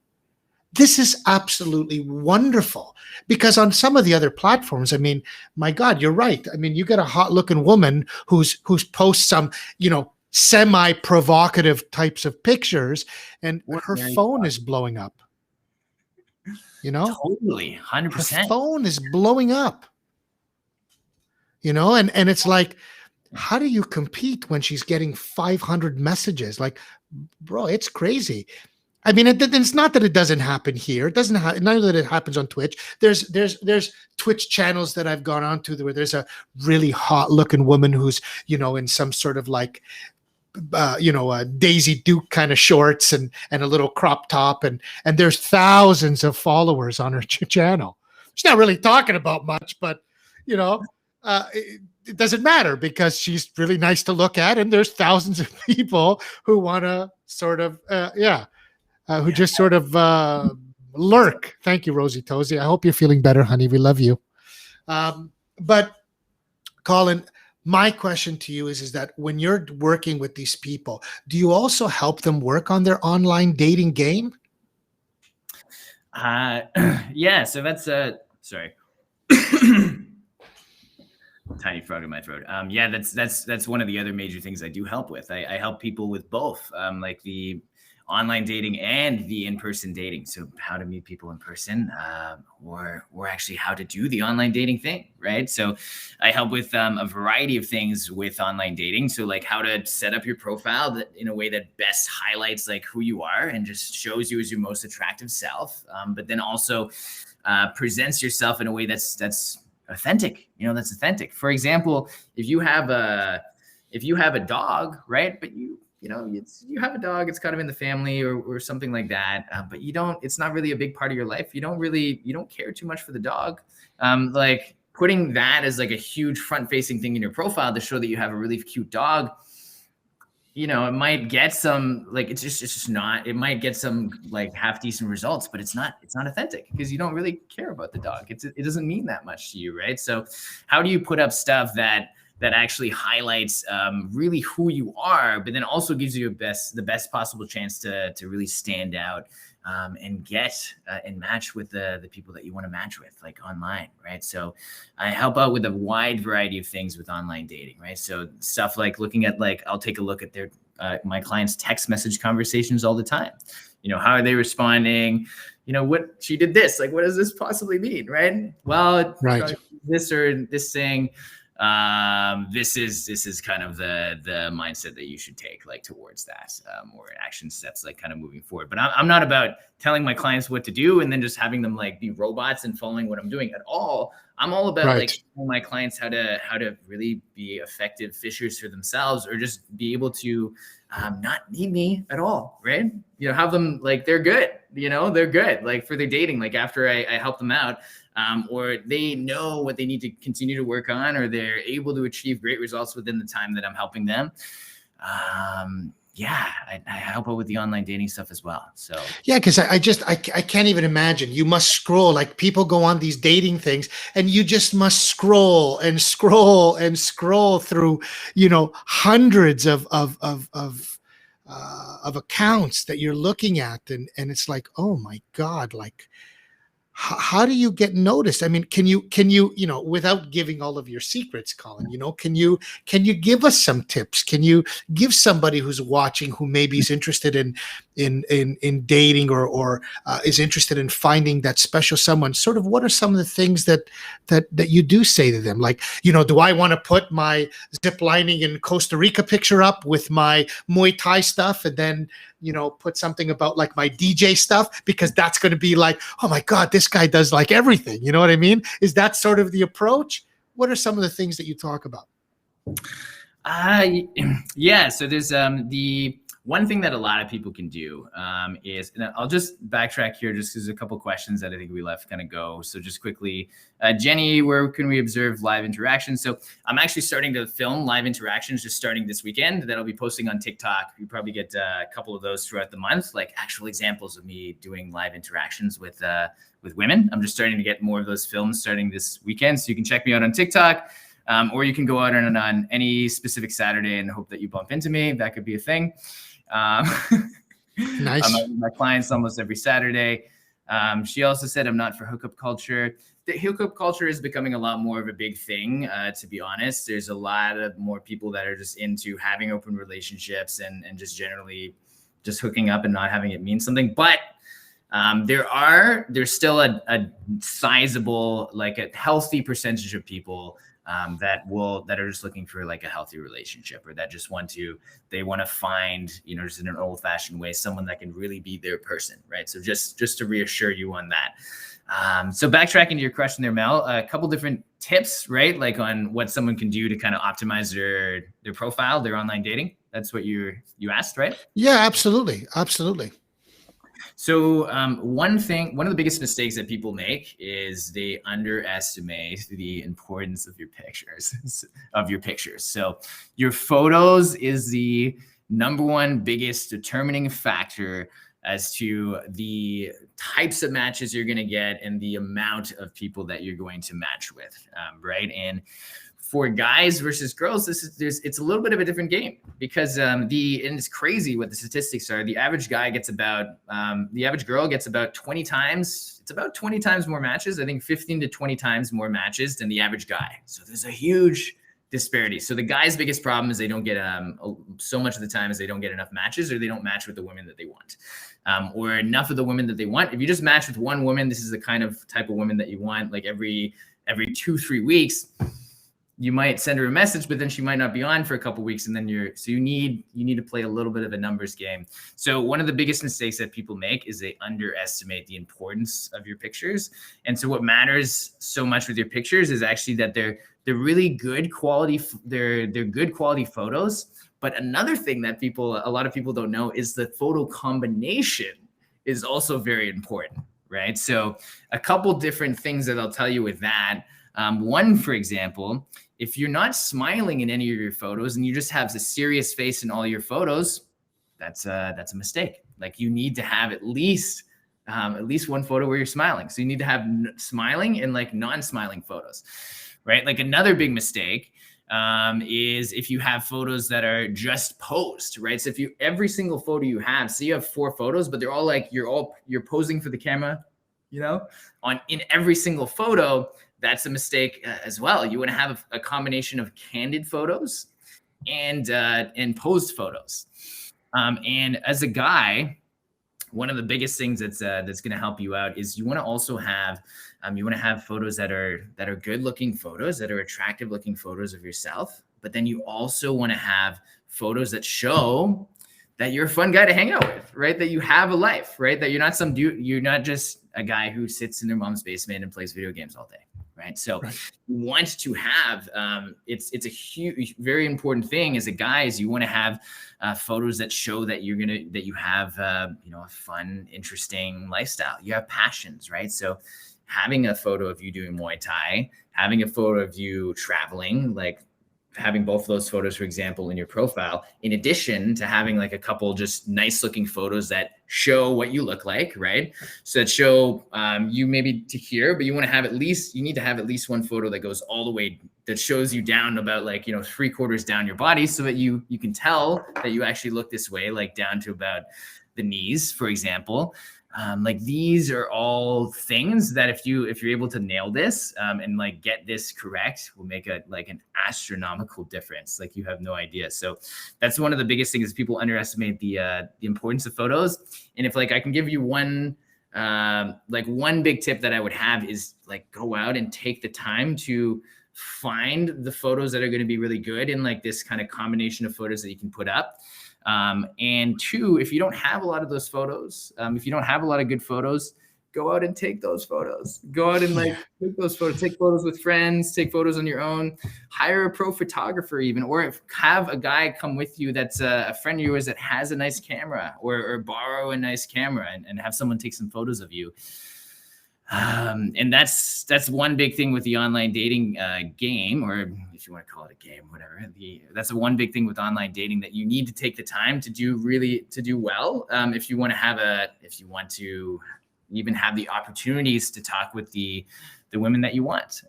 This is absolutely wonderful because on some of the other platforms, I mean, my God, you're right. I mean, you get a hot looking woman who's posts some, semi-provocative types of pictures and her phone is blowing up. Totally, 100%. Her phone is blowing up. And it's like, how do you compete when she's getting 500 messages? Like, bro, it's crazy. I mean, it's not that it doesn't happen here. It doesn't happen. None of that it happens on Twitch. There's Twitch channels that I've gone on to where there's a really hot looking woman who's, in some sort of like, a Daisy Duke kind of shorts and a little crop top. And there's thousands of followers on her channel. She's not really talking about much, but, it doesn't matter because she's really nice to look at. And there's thousands of people who want to sort of, who just sort of lurk. Thank you, Rosie Tozy. I hope you're feeling better, honey. We love you. But Colin, my question to you is that when you're working with these people, do you also help them work on their online dating game? Yeah. So that's sorry. Tiny frog in my throat. Yeah, that's one of the other major things I do help with. I help people with both, like the online dating and the in-person dating. So how to meet people in person, or actually how to do the online dating thing, right? So I help with a variety of things with online dating. So like how to set up your profile in a way that best highlights like who you are and just shows you as your most attractive self, but then also presents yourself in a way that's authentic. That's authentic. For example, if you have a dog, right? But you have a dog, it's kind of in the family or something like that, but it's not really a big part of your life. You don't care too much for the dog. Like putting that as like a huge front facing thing in your profile to show that you have a really cute dog, it might get some, like, it's just not, it might get some like half decent results, but it's not authentic because you don't really care about the dog. It doesn't mean that much to you. Right. So how do you put up stuff that actually highlights really who you are, but then also gives you the best possible chance to really stand out and get and match with the people that you want to match with, like online, right? So I help out with a wide variety of things with online dating, right? So stuff like looking at, like, I'll take a look at their my clients' text message conversations all the time. How are they responding? What she did this, like, what does this possibly mean, right? Well, right. This or this thing. This is kind of the mindset that you should take, like, towards that, or action steps, like, kind of moving forward. But I'm not about telling my clients what to do and then just having them like be robots and following what I'm doing at all. I'm all about like telling my clients how to really be effective fishers for themselves, or just be able to not need me at all, right? Have them like they're good, they're good, like, for their dating, like, after I help them out. Or they know what they need to continue to work on, or they're able to achieve great results within the time that I'm helping them. I help out with the online dating stuff as well. So yeah, because I can't even imagine. You must scroll, like, people go on these dating things and you just must scroll and scroll and scroll through, hundreds of of accounts that you're looking at, and it's like, oh my God, like how do you get noticed? I mean, can you, without giving all of your secrets, Colin, can you give us some tips? Can you give somebody who's watching, who maybe is interested in dating, or is interested in finding that special someone, sort of, what are some of the things that you do say to them? Like, do I want to put my zip lining in Costa Rica picture up with my Muay Thai stuff, and then put something about like my DJ stuff, because that's going to be like, oh my God, this guy does like everything. You know what I mean? Is that sort of the approach? What are some of the things that you talk about? Yeah. So there's the one thing that a lot of people can do is, and I'll just backtrack here, just because there's a couple questions that I think we left kind of go. So just quickly, Jenny, where can we observe live interactions? So I'm actually starting to film live interactions just starting this weekend that I'll be posting on TikTok. You probably get a couple of those throughout the month, like actual examples of me doing live interactions with women. I'm just starting to get more of those films starting this weekend. So you can check me out on TikTok. Or you can go out on any specific Saturday and hope that you bump into me. That could be a thing. Nice. I'm with my clients almost every Saturday. She also said, I'm not for hookup culture. The hookup culture is becoming a lot more of a big thing, to be honest. There's a lot of more people that are just into having open relationships and just generally just hooking up and not having it mean something. But there's still a sizable, like a healthy percentage of people that are just looking for like a healthy relationship, or that just want to find, just in an old fashioned way, someone that can really be their person. Right. So just to reassure you on that. So backtracking to your question there, Mel, a couple different tips, right? Like on what someone can do to kind of optimize their profile, their online dating. That's what you asked, right? Yeah, absolutely. Absolutely. So one of the biggest mistakes that people make is they underestimate the importance of your pictures. So your photos is the number one biggest determining factor as to the types of matches you're going to get and the amount of people that you're going to match with, right? And for guys versus girls, it's a little bit of a different game, because and it's crazy what the statistics are. The average girl gets about 20 times. It's about 20 times more matches. I think 15 to 20 times more matches than the average guy. So there's a huge disparity. So the guy's biggest problem is they don't get so much of the time is they don't get enough matches, or they don't match with the women that they want, or enough of the women that they want. If you just match with one woman, this is the kind of type of woman that you want. Like every 2-3 weeks, you might send her a message, but then she might not be on for a couple of weeks. And then you need to play a little bit of a numbers game. So one of the biggest mistakes that people make is they underestimate the importance of your pictures. And so what matters so much with your pictures is actually that they're really good quality. They're good quality photos. But another thing that a lot of people don't know is the photo combination is also very important, right? So a couple different things that I'll tell you with that. One, for example, if you're not smiling in any of your photos and you just have a serious face in all your photos, that's a mistake. Like you need to have at least one photo where you're smiling. So you need to have smiling and like non-smiling photos, right? Like another big mistake is if you have photos that are just posed, right? So if every single photo you have, so you have 4 photos, but they're all like you're posing for the camera, in every single photo. That's a mistake as well. You want to have a combination of candid photos and posed photos. And as a guy, one of the biggest things that's going to help you out is you want to also have photos that are good looking photos, that are attractive looking photos of yourself. But then you also want to have photos that show that you're a fun guy to hang out with, right? That you have a life, right? That you're not some dude, you're not just a guy who sits in their mom's basement and plays video games all day. Right. So you want to have it's a huge, very important thing as a guy is you want to have photos that show that you have a fun, interesting lifestyle. You have passions. Right. So having a photo of you doing Muay Thai, having a photo of you traveling, like having both of those photos, for example, in your profile, in addition to having like a couple just nice looking photos that show what you look like, right? So that show you maybe to here, but you need to have at least one photo that goes all the way that shows you down about like, 3/4 down your body, so that you can tell that you actually look this way, like down to about the knees, for example. Like these are all things that if you're able to nail this and like get this correct, will make an astronomical difference. Like you have no idea. So that's one of the biggest things, is people underestimate the importance of photos. And if like I can give you one big tip that I would have, is like go out and take the time to find the photos that are going to be really good in like this kind of combination of photos that you can put up. And two, if you don't have a lot of those photos, if you don't have a lot of good photos, go out and take those photos. Go out and like take those photos. Take photos with friends. Take photos on your own. Hire a pro photographer, even, or have a guy come with you that's a friend of yours that has a nice camera, or borrow a nice camera and have someone take some photos of you. And that's one big thing with the online dating game, or if you want to call it a game, whatever. That's the one big thing with online dating, that you need to take the time to do well. If you want to even have the opportunities to talk with the women that you want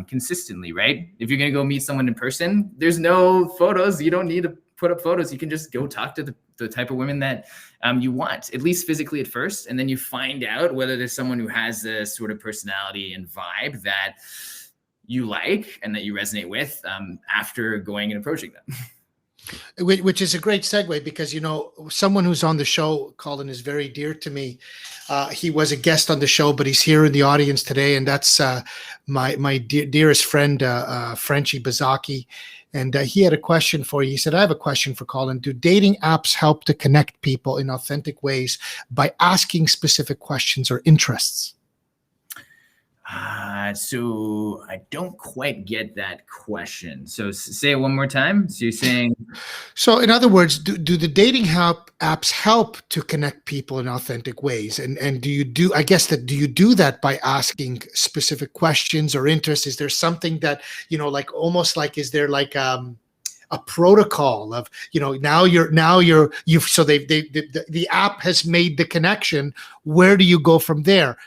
consistently, right? If you're going to go meet someone in person, there's no photos. You don't need to put up photos. You can just go talk to the type of women that you want, at least physically at first. And then you find out whether there's someone who has this sort of personality and vibe that you like and that you resonate with after going and approaching them. Which is a great segue, because, someone who's on the show, Colin, is very dear to me. He was a guest on the show, but he's here in the audience today. And that's my dearest friend, Frenchie Biscotti. And he had a question for you. He said, I have a question for Colin. Do dating apps help to connect people in authentic ways by asking specific questions or interests? So I don't quite get that question. So say it one more time. So you're saying... So in other words, do the dating apps help to connect people in authentic ways? And do you do that by asking specific questions or interests? Is there something that, like almost like, is there like a protocol of, so the app has made the connection. Where do you go from there?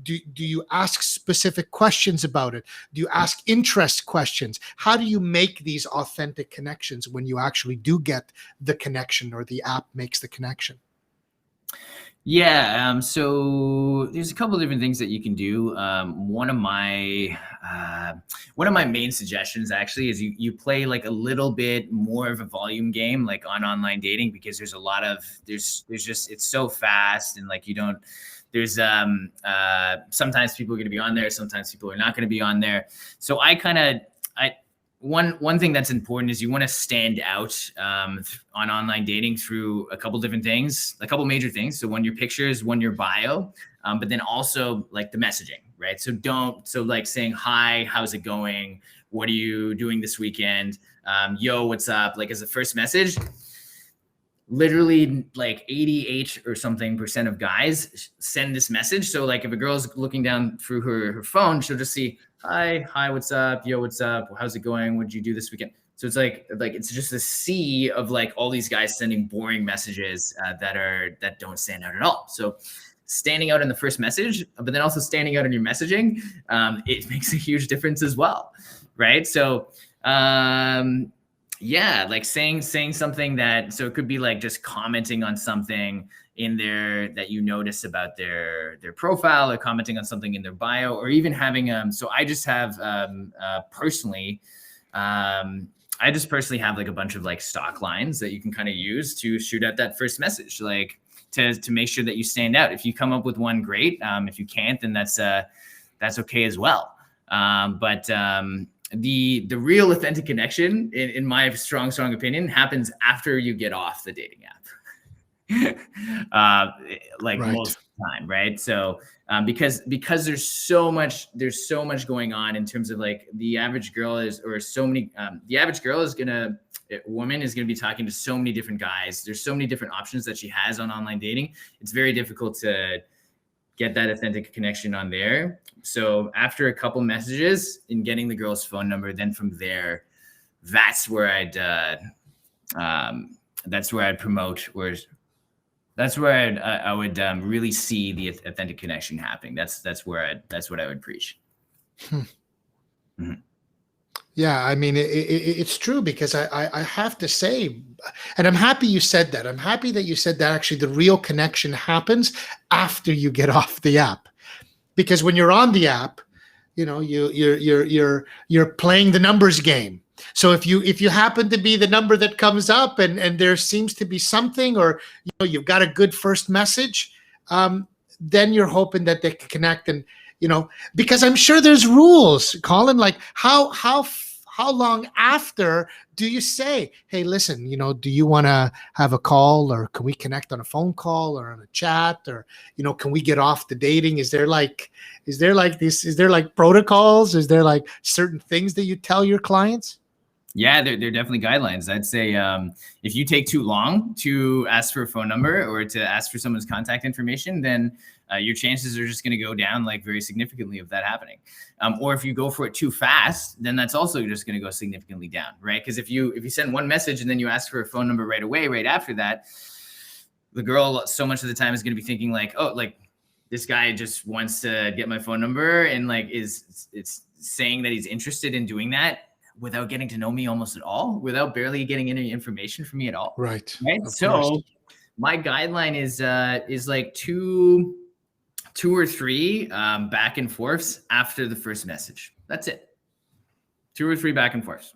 Do you ask specific questions about it? Do you ask interest questions? How do you make these authentic connections when you actually do get the connection, or the app makes the connection? Yeah, so there's a couple of different things that you can do. One of my main suggestions actually is you play like a little bit more of a volume game, like on online dating, because there's it's so fast, and like there's sometimes people are going to be on there, sometimes people are not going to be on there. So one thing that's important is you want to stand out on online dating through a couple different things, a couple major things. So one, your pictures, one, your bio, but then also like the messaging, right? So like saying, hi, how's it going? What are you doing this weekend? Yo, what's up? Like as a first message. Literally like 88 or something % of guys send this message. So like if a girl's looking down through her phone, she'll just see, hi, what's up? Yo, what's up? How's it going? What did you do this weekend? So it's like it's just a sea of like all these guys sending boring messages that don't stand out at all. So standing out in the first message, but then also standing out in your messaging, it makes a huge difference as well, right? So yeah, like saying something so it could be like just commenting on something in there that you notice about their profile, or commenting on something in their bio, or even having so I just have personally have like a bunch of like stock lines that you can kind of use to shoot out that first message, like to make sure that you stand out. If you come up with one, great. If you can't, then that's okay as well. But the real authentic connection, in my strong opinion, happens after you get off the dating app. Like right. Most of the time, right? So because there's so much going on in terms of like the average girl woman is gonna be talking to so many different guys. There's so many different options that she has on online dating. It's very difficult to get that authentic connection on there. So after a couple messages and getting the girl's phone number, then from there, that's where I'd promote, or that's where I would really see the authentic connection happening. That's what I would preach. Hmm. Mm-hmm. Yeah, I mean, it's true because I have to say, and I'm happy you said that. I'm happy that you said that actually the real connection happens after you get off the app. Because when you're on the app, you know, you're playing the numbers game. So if you happen to be the number that comes up and there seems to be something, or you know, you've got a good first message, then you're hoping that they can connect. And you know, because I'm sure there's rules, Colin, like how long after do you say, hey, listen, you know, do you want to have a call, or can we connect on a phone call or on a chat, or you know, can we get off the dating? Is there like protocols? Is there like certain things that you tell your clients? Yeah, they're definitely guidelines. I'd say if you take too long to ask for a phone number or to ask for someone's contact information, then your chances are just going to go down like very significantly of that happening. Or if you go for it too fast, then that's also just going to go significantly down, right? Because if you send one message and then you ask for a phone number right away, right after that, the girl so much of the time is going to be thinking like, oh, like this guy just wants to get my phone number and like it's saying that he's interested in doing that without getting to know me almost at all, without barely getting any information from me at all. Right. Right. Of So course. my guideline is like two or three back and forths after the first message. That's it. 2 or 3 back and forths,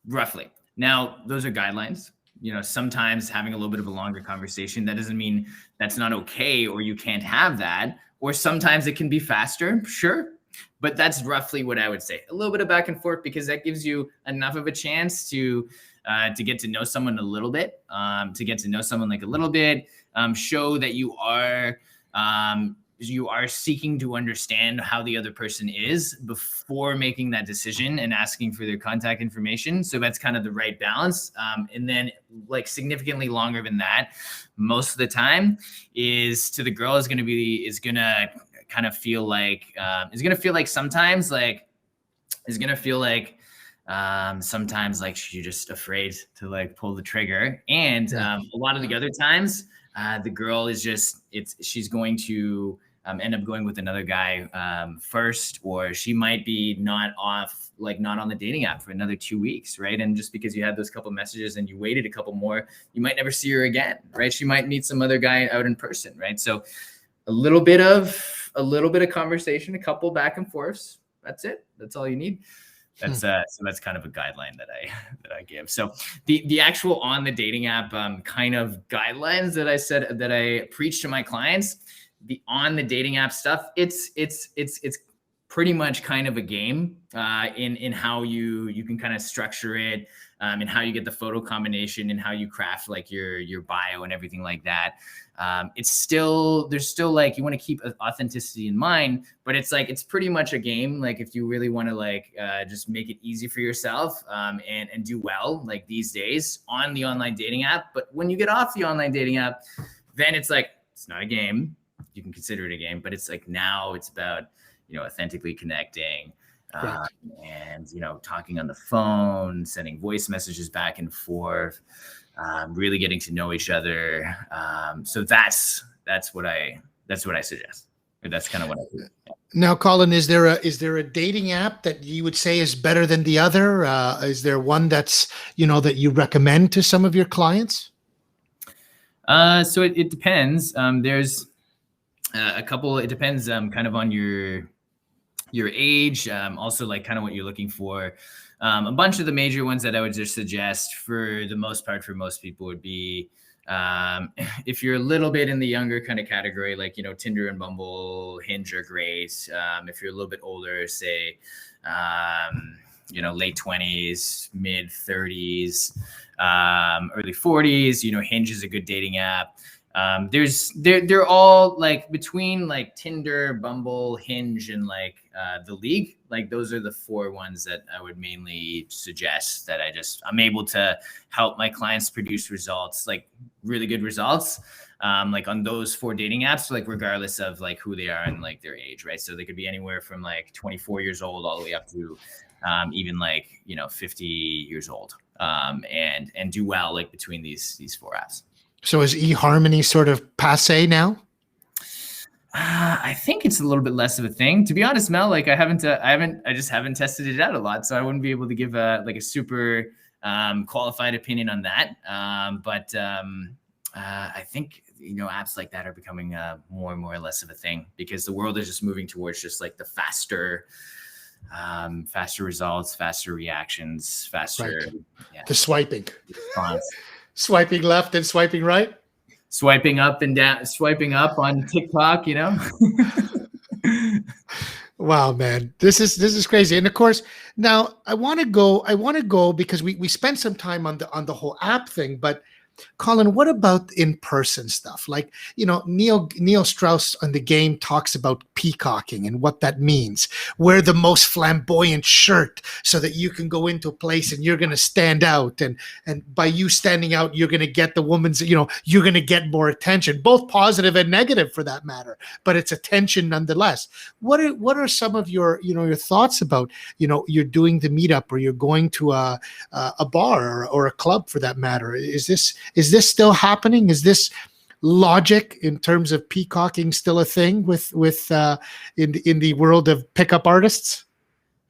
roughly. Now, those are guidelines. You know, sometimes having a little bit of a longer conversation, that doesn't mean that's not okay or you can't have that. Or sometimes it can be faster, sure. But that's roughly what I would say. A little bit of back and forth, because that gives you enough of a chance to get to know someone a little bit, show that you are seeking to understand how the other person is before making that decision and asking for their contact information. So that's kind of the right balance. And then like significantly longer than that, most of the time is to the girl is going to kind of feel like, sometimes she's just afraid to like pull the trigger. And a lot of the other times, the girl is she's going to end up going with another guy first, or she might be not on the dating app for another 2 weeks, right? And just because you had those couple messages and you waited a couple more, you might never see her again, right? She might meet some other guy out in person, right? So a little bit of conversation, a couple back and forths. That's it. That's all you need. That's so that's kind of a guideline that I give. So the actual on the dating app kind of guidelines that I preach to my clients, the on the dating app stuff, it's pretty much kind of a game in how you can kind of structure it, and how you get the photo combination and how you craft like your bio and everything like that. There's still like, you want to keep authenticity in mind, but it's pretty much a game. Like if you really want to just make it easy for yourself and do well like these days on the online dating app. But when you get off the online dating app, then it's not a game. You can consider it a game, but it's like now it's about, authentically connecting. Right. And talking on the phone, sending voice messages back and forth, really getting to know each other. So that's what I suggest. That's kind of what I do. Yeah. Now, Colin, is there a dating app that you would say is better than the other? Is there one that's that you recommend to some of your clients? So it depends. There's a couple. It depends kind of on your age, also like kind of what you're looking for. A bunch of the major ones that I would just suggest for the most part for most people would be if you're a little bit in the younger kind of category, like, Tinder and Bumble, Hinge are great. If you're a little bit older, say, late 20s, mid 30s, early 40s, Hinge is a good dating app. They're all like between like Tinder, Bumble, Hinge, and like the League. Like those are the 4 ones that I would mainly suggest that I'm able to help my clients produce results, like really good results, like on those 4 dating apps, like regardless of like who they are and like their age, right? So they could be anywhere from like 24 years old all the way up to even like 50 years old, and do well like between these 4 apps. So is eHarmony sort of passé now? I think it's a little bit less of a thing, to be honest, Mel. Like I just haven't tested it out a lot, so I wouldn't be able to give a super qualified opinion on that. But I think apps like that are becoming more and more or less of a thing, because the world is just moving towards just like the faster results, faster reactions, faster The swiping, response. swiping left and swiping right. Swiping up and down, swiping up on TikTok, Wow, man, this is crazy. And of course, now I want to go because we spent some time on the whole app thing, but Colin, what about in-person stuff? Like, Neil Strauss on The Game talks about peacocking and what that means. Wear the most flamboyant shirt so that you can go into a place and you're going to stand out. And by you standing out, you're going to get the woman's, you're going to get more attention, both positive and negative for that matter. But it's attention nonetheless. What are some of your, your thoughts about, you're doing the meetup or you're going to a bar or a club for that matter? Is this still happening? Is this logic in terms of peacocking still a thing with in the world of pickup artists?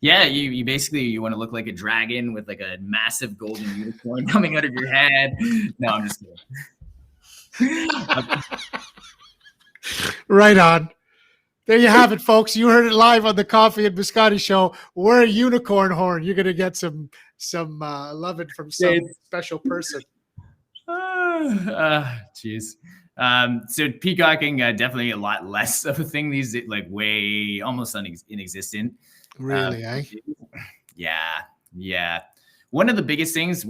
Yeah, you basically you want to look like a dragon with like a massive golden unicorn coming out of your head. No, I'm just kidding. Right on. There you have it, folks. You heard it live on the Coffee and Biscotti show. Wear a unicorn horn. You're gonna get some loving from some special person. Jeez. So peacocking, definitely a lot less of a thing these days, like way almost inexistent. Really, Yeah. One of the biggest things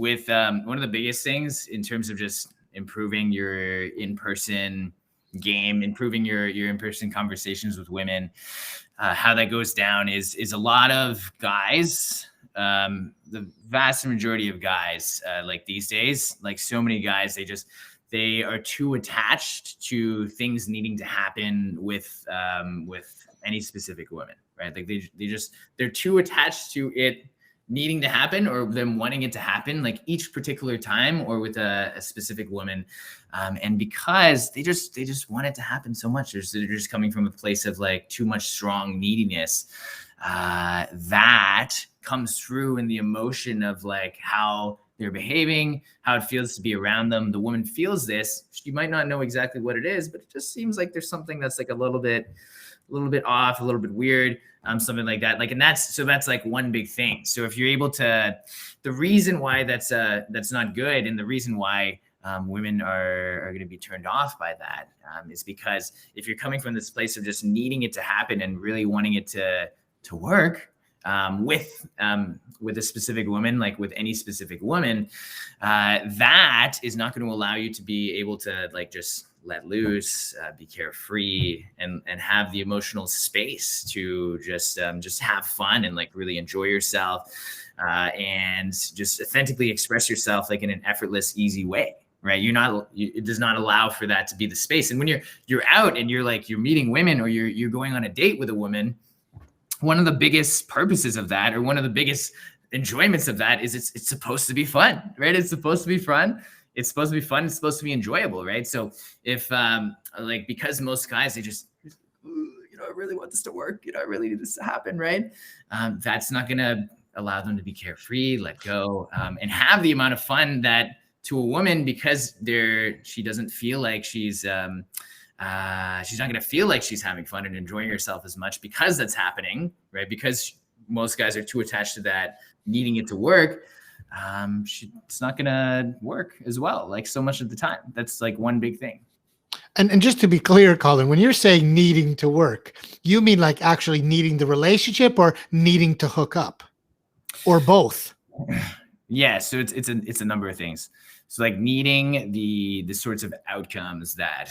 in terms of just improving your in-person game, improving your in-person conversations with women, how that goes down is a lot of guys. The vast majority of guys, like these days, like so many guys, they are too attached to things needing to happen with any specific woman, right? Like they're too attached to it needing to happen or them wanting it to happen like each particular time or with a specific woman. And because they just want it to happen so much, they're just coming from a place of like too much strong neediness. That comes through in the emotion of like how they're behaving, how it feels to be around them. The woman feels this. She might not know exactly what it is, but it just seems like there's something that's like a little bit off, a little bit weird, something like that. Like, and that's like one big thing. So if you're able to, the reason why that's not good, and the reason why women are going to be turned off by that is because if you're coming from this place of just needing it to happen and really wanting it to work with a specific woman, like with any specific woman, that is not going to allow you to be able to like just let loose, be carefree, and have the emotional space to just have fun and like really enjoy yourself, and just authentically express yourself like in an effortless, easy way. Right. It does not allow for that to be the space. And when you're out and you're meeting women or you're going on a date with a woman, one of the biggest purposes of that, or one of the biggest enjoyments of that, is it's supposed to be fun, right? It's supposed to be fun. It's supposed to be fun. It's supposed to be enjoyable, right? So if like, because most guys, they just, I really want this to work. I really need this to happen, right? That's not going to allow them to be carefree, let go, and have the amount of fun that to a woman, because she doesn't feel like she's not going to feel like she's having fun and enjoying herself as much because that's happening, right? Because most guys are too attached to that, needing it to work. It's not going to work as well, like so much of the time. That's like one big thing. And just to be clear, Colin, when you're saying needing to work, you mean like actually needing the relationship or needing to hook up, or both? Yeah, so it's a number of things. So like needing the sorts of outcomes that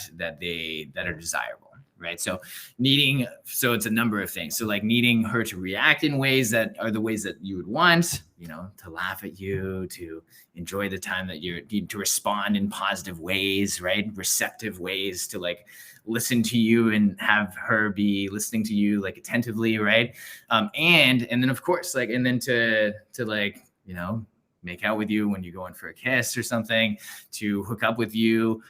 are desirable, right? So it's a number of things. So like needing her to react in ways that are the ways that you would want, to laugh at you, to enjoy the time that to respond in positive ways, right? Receptive ways, to like listen to you and have her be listening to you like attentively, right? And then of course, like, and then to like, make out with you when you go in for a kiss or something, to hook up with you,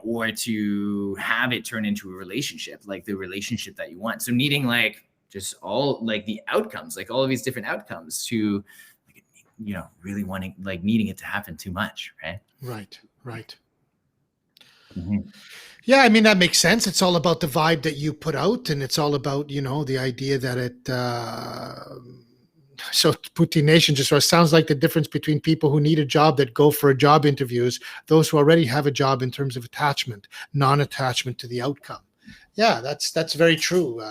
or to have it turn into a relationship, like the relationship that you want. So needing like just all like the outcomes, like all of these different outcomes to, like, really wanting, like needing it to happen too much. Right. Right. Mm-hmm. Yeah, I mean, that makes sense. It's all about the vibe that you put out, and it's all about, the idea that so Poutine Nation just sort of sounds like the difference between people who need a job that go for a job interviews, those who already have a job in terms of attachment, non-attachment to the outcome. Yeah, that's very true,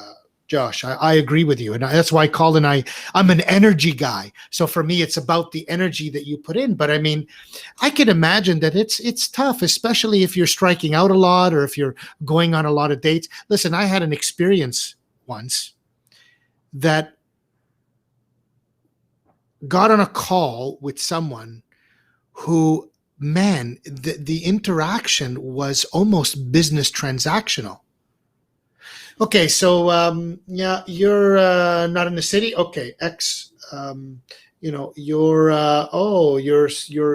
Josh. I agree with you, and that's why Colin, I'm an energy guy. So for me, it's about the energy that you put in. But I mean, I can imagine that it's tough, especially if you're striking out a lot or if you're going on a lot of dates. Listen, I had an experience once that got on a call with someone who, man, the interaction was almost business transactional. Okay, so yeah, you're not in the city. Okay, X. You're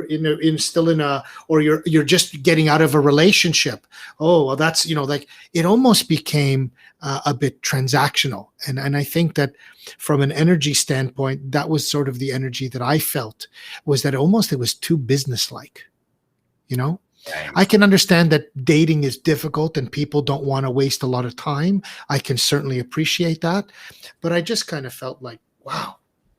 in still in a, or you're just getting out of a relationship. Oh, well, that's like it almost became a bit transactional, and I think that from an energy standpoint, that was sort of the energy that I felt, was that almost it was too businesslike. Right. I can understand that dating is difficult and people don't want to waste a lot of time. I can certainly appreciate that. But I just kind of felt like, wow,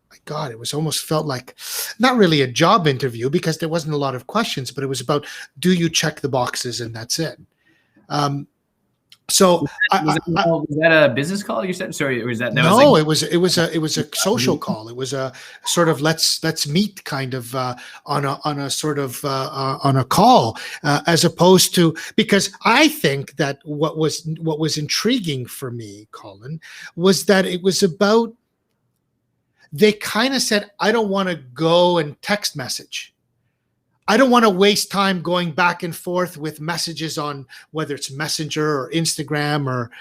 my God, it was almost felt like not really a job interview because there wasn't a lot of questions, but it was about, do you check the boxes? And that's it. So Was that a business call you said? Sorry, or was that no, was like, it was a social call. It was a sort of let's meet kind of on a sort of on a call, as opposed to, because I think that what was intriguing for me, Colin, was that it was about, they kind of said, I don't want to go and text message. I don't want to waste time going back and forth with messages on whether it's Messenger or Instagram or,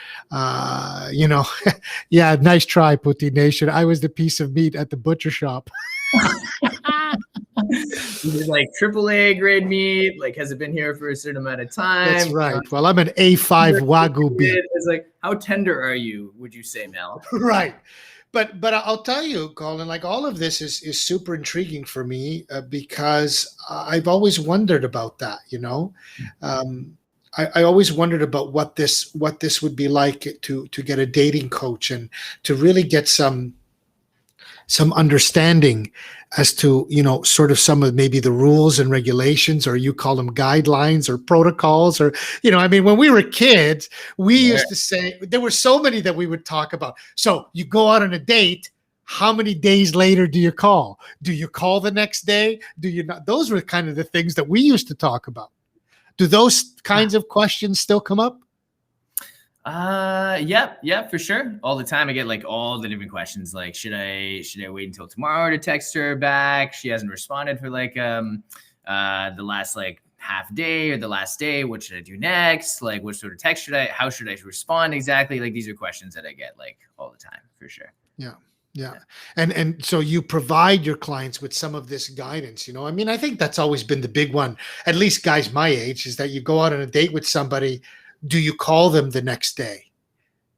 yeah, nice try, Poutine Nation. I was the piece of meat at the butcher shop. like AAA grade meat? Like, has it been here for a certain amount of time? That's right. Well, I'm an A5 Wagyu beef. It's like, how tender are you, would you say, Mel? Right. But I'll tell you, Colin, like all of this is super intriguing for me, because I've always wondered about that. I always wondered about what this would be like to get a dating coach and to really get some understanding as to, sort of some of maybe the rules and regulations, or you call them guidelines or protocols, or, I mean, when we were kids, we used to say, there were so many that we would talk about. So you go out on a date, how many days later do you call? Do you call the next day? Do you not? Those were kind of the things that we used to talk about. Do those kinds of questions still come up? Yeah, for sure. All the time I get like all the different questions, like should I wait until tomorrow to text her back? She hasn't responded for like the last like half day or the last day. What should I do next? Like what sort of text how should I respond exactly? Like these are questions that I get like all the time, for sure. Yeah. And so you provide your clients with some of this guidance, I mean, I think that's always been the big one, at least guys my age, is that you go out on a date with somebody. Do you call them the next day?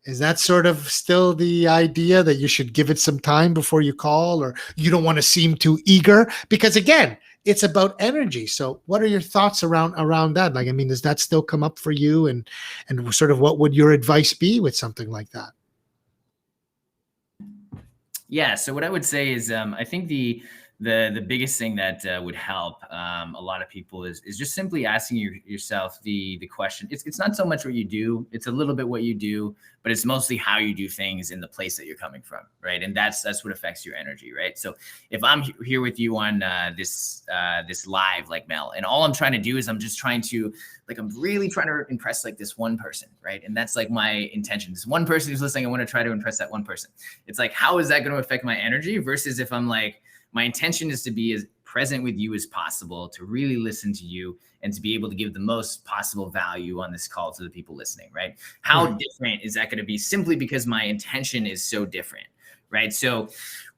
Is that sort of still the idea, that you should give it some time before you call, or you don't want to seem too eager? Because again, it's about energy. So what are your thoughts around that? Like, I mean, does that still come up for you? And sort of what would your advice be with something like that? Yeah. So what I would say is, I think the biggest thing that would help a lot of people is just simply asking yourself the question. It's not so much what you do, it's a little bit what you do, but it's mostly how you do things in the place that you're coming from, right? And that's what affects your energy, right? So if I'm here with you on this live, like Mel, and all I'm trying to do is I'm really trying to impress like this one person, right? And that's like my intention. This one person who's listening, I want to try to impress that one person. It's like, how is that going to affect my energy? Versus if I'm like, my intention is to be as present with you as possible, to really listen to you, and to be able to give the most possible value on this call to the people listening, right? How different is that going to be, simply because my intention is so different, right? So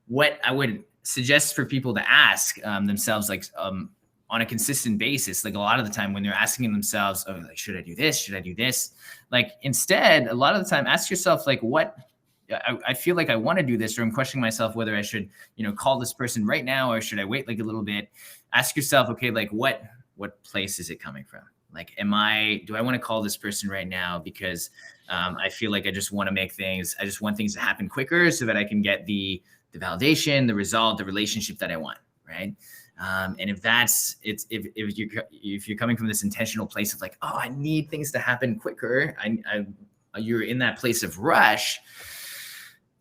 what I would suggest for people to ask themselves, like on a consistent basis, like a lot of the time when they're asking themselves, oh, like, should I do this? Should I do this? Like instead, a lot of the time, ask yourself, like, what, I feel like I want to do this, or I'm questioning myself whether I should, call this person right now, or should I wait like a little bit? Ask yourself, okay, like what place is it coming from? Like, do I want to call this person right now because I feel like I just want to I just want things to happen quicker so that I can get the validation, the result, the relationship that I want, right? And if you're coming from this intentional place of like, oh, I need things to happen quicker, you're in that place of rush.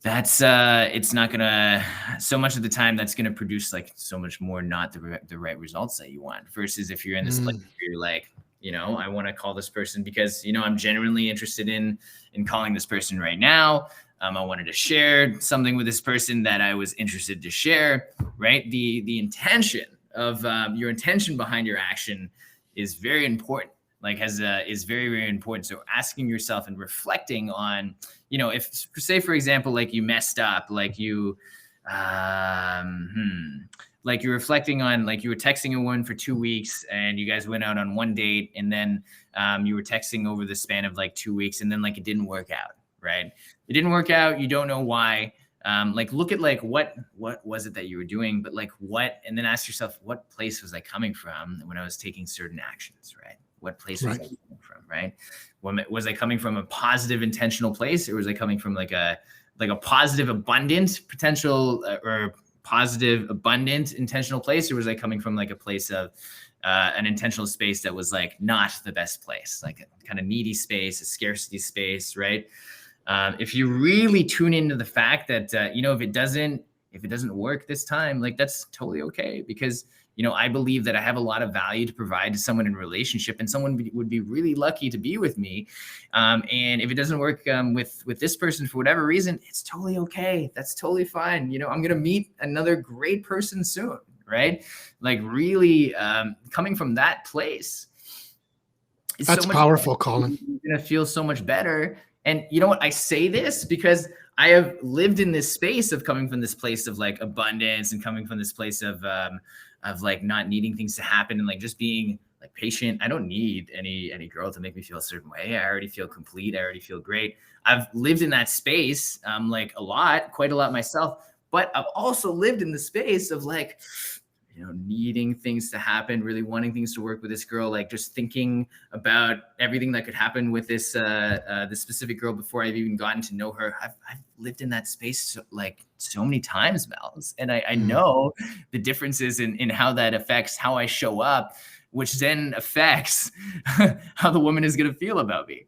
That's it's not gonna, so much of the time that's gonna produce like so much more not the right results that you want, versus if you're in this place where you're like, I want to call this person because I'm genuinely interested in calling this person right now. I wanted to share something with this person that I was interested to share, right? The intention of your intention behind your action is very important, is very, very important. So asking yourself and reflecting on, if say, for example, like you messed up, like you, like you're reflecting on, like you were texting a woman for 2 weeks and you guys went out on one date, and then you were texting over the span of like 2 weeks, and then like it didn't work out. Right? It didn't work out. You don't know why. Like look at like what was it that you were doing, but like and then ask yourself, what place was I coming from when I was taking certain actions, right? What place was I coming from, right? Was I coming from a positive intentional place, or was I coming from like a positive abundant potential or positive abundant intentional place, or was I coming from like a place of an intentional space that was like not the best place, like a kind of needy space, a scarcity space, right? If you really tune into the fact that, if it doesn't work this time, like that's totally okay, because, I believe that I have a lot of value to provide to someone in a relationship, and someone would be really lucky to be with me. And if it doesn't work with this person for whatever reason, it's totally okay. That's totally fine. I'm going to meet another great person soon, right? Like really coming from that place. That's so powerful, Colin. You're going to feel so much better. And you know what? I say this because I have lived in this space of coming from this place of like abundance, and coming from this place of like not needing things to happen, and like just being like patient. I don't need any girl to make me feel a certain way. I already feel complete. I already feel great. I've lived in that space like quite a lot myself, but I've also lived in the space of like, needing things to happen, really wanting things to work with this girl, like just thinking about everything that could happen with this specific girl before I've even gotten to know her. I've lived in that space like so many times, Mels, and I know the differences in how that affects how I show up, which then affects how the woman is going to feel about me.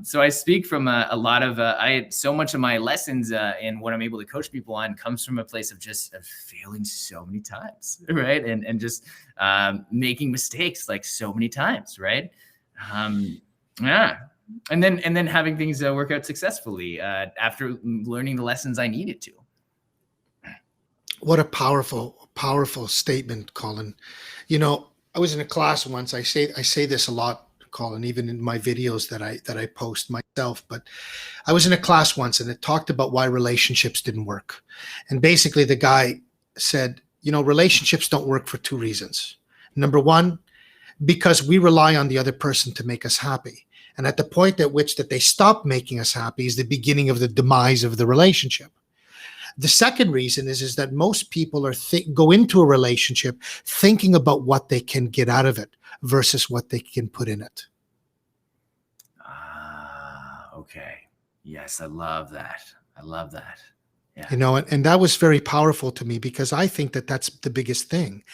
So I speak from a lot of, so much of my lessons and what I'm able to coach people on comes from a place of just failing so many times, right? And just making mistakes like so many times, right? Yeah. And then having things work out successfully after learning the lessons I needed to. What a powerful statement, Colin. I was in a class once. I say this a lot, Colin, even in my videos that I post myself. But I was in a class once, and it talked about why relationships didn't work. And basically, the guy said, relationships don't work for two reasons. Number one, because we rely on the other person to make us happy. And at the point at which that they stop making us happy is the beginning of the demise of the relationship. The second reason is that most people go into a relationship thinking about what they can get out of it versus what they can put in it. Okay. Yes, I love that. Yeah. And that was very powerful to me, because I think that that's the biggest thing.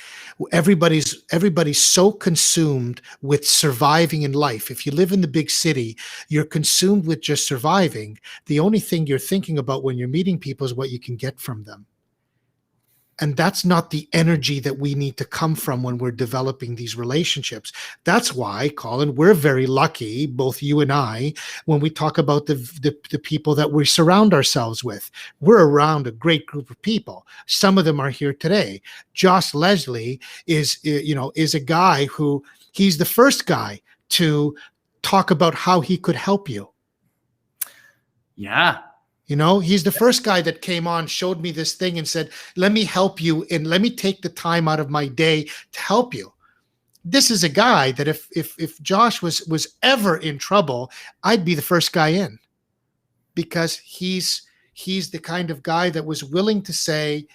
Everybody's so consumed with surviving in life. If you live in the big city, you're consumed with just surviving. The only thing you're thinking about when you're meeting people is what you can get from them. And that's not the energy that we need to come from when we're developing these relationships. That's why, Colin, we're very lucky, both you and I, when we talk about the people that we surround ourselves with. We're around a great group of people. Some of them are here today. Josh Leslie is a guy who, he's the first guy to talk about how he could help you. Yeah. You know, he's the first guy that came on, showed me this thing and said, let me help you and let me take the time out of my day to help you. This is a guy that if Josh was ever in trouble, I'd be the first guy in, because he's the kind of guy that was willing to say,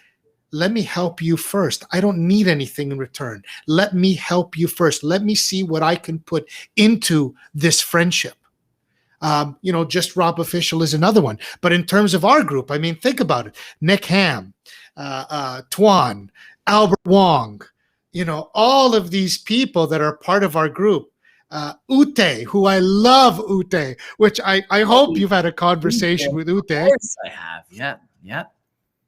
let me help you first. I don't need anything in return. Let me help you first. Let me see what I can put into this friendship. Just Rob Official is another one. But in terms of our group, I mean, think about it. Nick Ham, Tuan, Albert Wong, all of these people that are part of our group. Ute, who I love, Ute, which I hope you've had a conversation with Ute. Of course I have. Yeah. Yeah.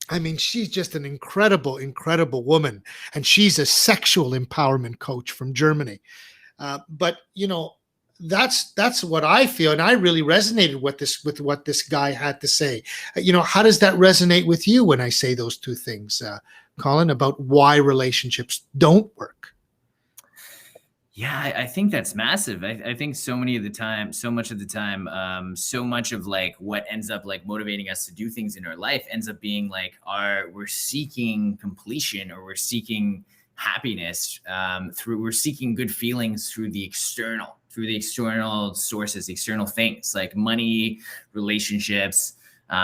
I mean, she's just an incredible, incredible woman. And she's a sexual empowerment coach from Germany. But that's what I feel. And I really resonated with what this guy had to say. How does that resonate with you when I say those two things, Colin, about why relationships don't work? Yeah, I think that's massive. I think so much of the time, so much of like what ends up like motivating us to do things in our life ends up being like we're seeking completion, or we're seeking happiness we're seeking good feelings through the external sources, external things like money, relationships,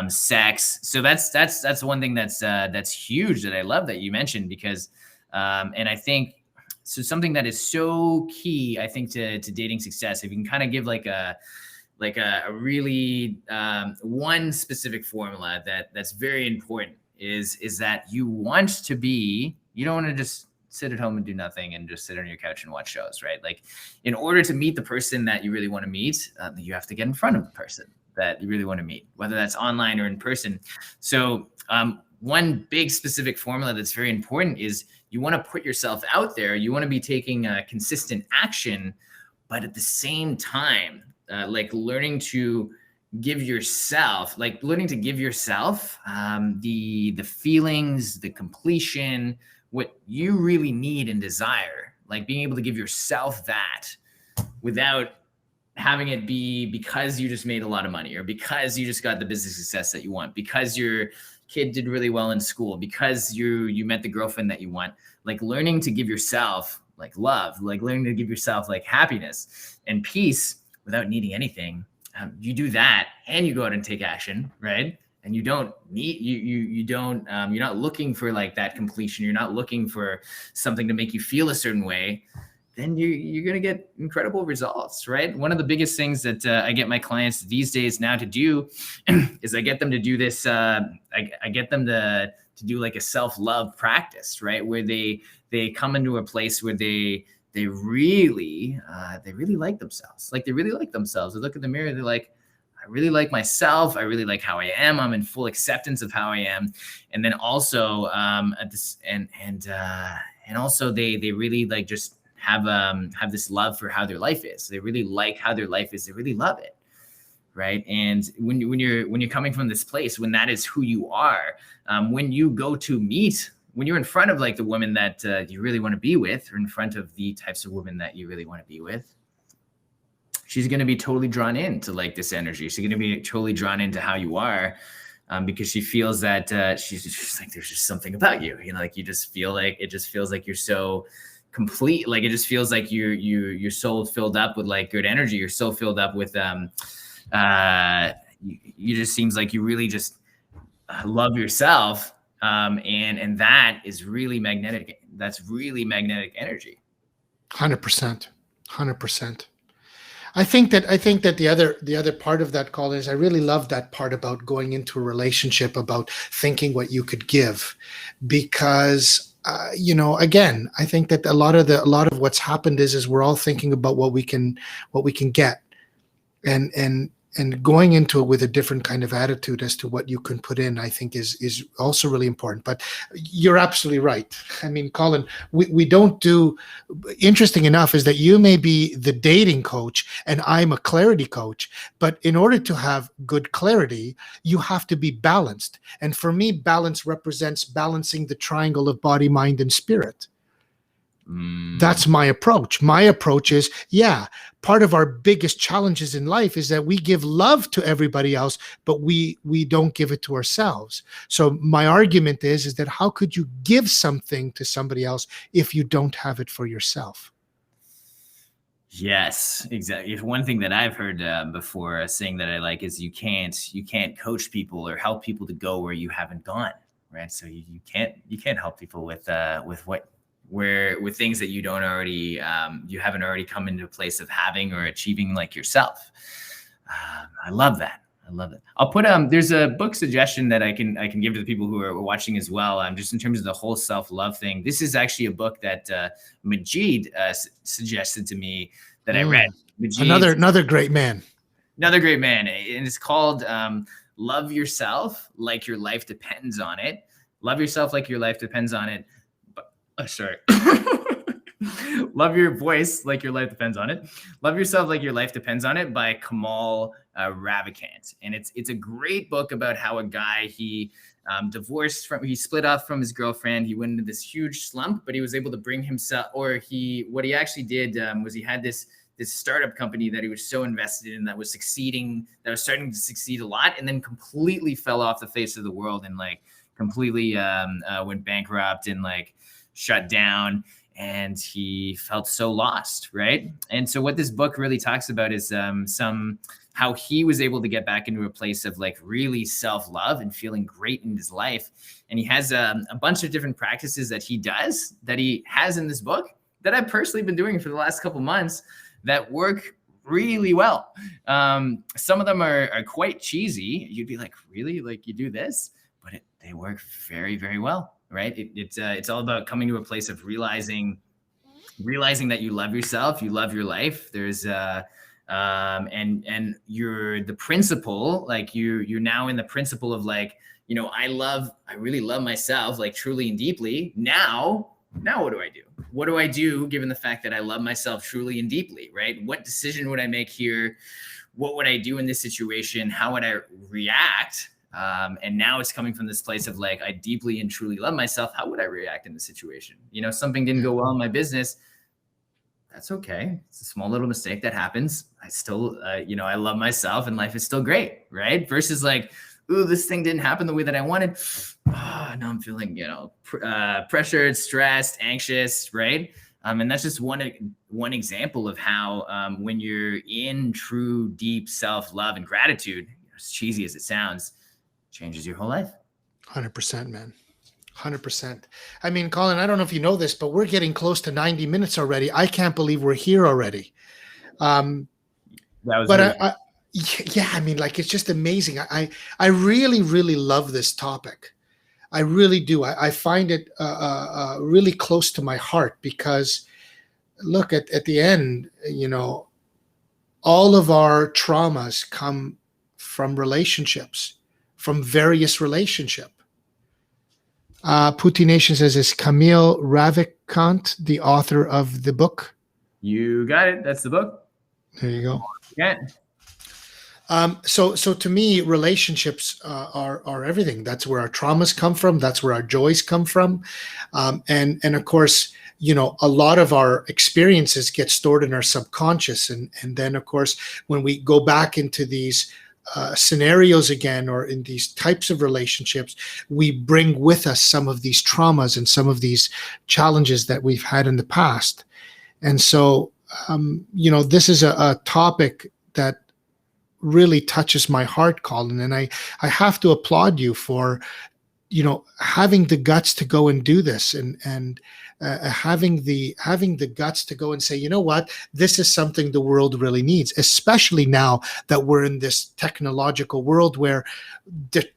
sex. So that's one thing that's huge that I love that you mentioned, because and I think so something that is so key, I think, to dating success, if you can kind of give like a really one specific formula that's very important, is that you don't want to just sit at home and do nothing and just sit on your couch and watch shows, right? Like, in order to meet the person that you really want to meet, you have to get in front of the person that you really want to meet, whether that's online or in person. So one big specific formula that's very important is you want to put yourself out there. You want to be taking consistent action, but at the same time, like learning to give yourself the feelings, the completion, what you really need and desire, like being able to give yourself that without having it be because you just made a lot of money, or because you just got the business success that you want, because your kid did really well in school, because you met the girlfriend that you want. Like learning to give yourself like love, like learning to give yourself like happiness and peace without needing anything. You do that and you go out and take action, right? And you don't need, you're not looking for like that completion. You're not looking for something to make you feel a certain way. Then you're going to get incredible results, right? One of the biggest things that I get my clients these days now to do is I get them to do this. I get them to do like a self-love practice, right? Where they come into a place where they really like themselves. Like they really like themselves. They look in the mirror. They're like, I really like myself. I really like how I am. I'm in full acceptance of how I am. And then also also they really like just have this love for how their life is. They really like how their life is. They really love it, right? And when you're coming from this place, when that is who you are, when you go to meet, when you're in front of like the woman that you really want to be with, or in front of the types of women that you really want to be with, she's going to be totally drawn into like this energy. She's going to be totally drawn into how you are, because she feels that she's just like, there's just something about you, like you just feel like, it just feels like you're so complete. Like it just feels like you're so filled up with like good energy. You're so filled up with you just seems like you really just love yourself, and that is really magnetic. That's really magnetic energy. 100%. I think that the other part of that, Colin, is I really love that part about going into a relationship, about thinking what you could give, because again, I think that a lot of what's happened is we're all thinking about what we can get, and going into it with a different kind of attitude as to what you can put in, I think is also really important. But you're absolutely right. I mean, Colin, we don't do, interesting enough is that you may be the dating coach and I'm a clarity coach, but in order to have good clarity, you have to be balanced. And for me, balance represents balancing the triangle of body, mind, and spirit. That's my approach. My approach is, yeah, part of our biggest challenges in life is that we give love to everybody else, but we don't give it to ourselves. So my argument is that how could you give something to somebody else if you don't have it for yourself? Yes, exactly. One thing that I've heard before, a saying that I like is you can't coach people or help people to go where you haven't gone, right? So you can't help people with with things that you don't already you haven't already come into a place of having or achieving like yourself. I love that. I love it. I'll put there's a book suggestion that I can give to the people who are watching as well. Just in terms of the whole self-love thing. This is actually a book that Majid suggested to me that I read. Majid, Another great man. Another great man, and it's called "Love Yourself Like Your Life Depends on It." Love yourself like your life depends on it. Sorry. Love your voice like your life depends on it. Love yourself like your life depends on it by Kamal Ravikant, and it's a great book about how a guy he split off from his girlfriend. He went into this huge slump, but he was able to bring himself, what he actually did was he had this startup company that he was so invested in that was starting to succeed a lot, and then completely fell off the face of the world and like completely went bankrupt and like shut down, and he felt so lost, right? And so what this book really talks about is how he was able to get back into a place of like really self-love and feeling great in his life. And he has a bunch of different practices that he has in this book that I've personally been doing for the last couple months that work really well. Some of them are quite cheesy. You'd be like, really? Like you do this? But they work very, very well. Right. It's all about coming to a place of realizing that you love yourself, you love your life. There's and you're the principle, like you're now in the principle of like, I really love myself, like truly and deeply. Now what do I do? What do I do given the fact that I love myself truly and deeply, right? What decision would I make here? What would I do in this situation? How would I react? And now it's coming from this place of like, I deeply and truly love myself. How would I react in the situation? Something didn't go well in my business. That's okay. It's a small little mistake that happens. I still, I love myself and life is still great. Right. Versus like, ooh, this thing didn't happen the way that I wanted. Oh, now I'm feeling, pressured, stressed, anxious. Right. And that's just one example of how when you're in true, deep self-love and gratitude, as cheesy as it sounds, changes your whole life. 100%, man. 100%. I mean, Colin, I don't know if you know this, but we're getting close to 90 minutes already. I can't believe we're here already. Yeah, I mean, like, it's just amazing. I really, really love this topic. I really do. I find it really close to my heart because, look, at the end, all of our traumas come from relationships, from various relationship. Putin Nation says, is Camille Ravikant the author of the book? You got it. That's the book. There you go. Yeah. So to me, relationships are everything. That's where our traumas come from. That's where our joys come from. And of course, a lot of our experiences get stored in our subconscious. And then, of course, when we go back into these scenarios again, or in these types of relationships, we bring with us some of these traumas and some of these challenges that we've had in the past. And so, this is a topic that really touches my heart, Colin. And I have to applaud you for, having the guts to go and do this, and having the guts to go and say, you know what, this is something the world really needs, especially now that we're in this technological world where the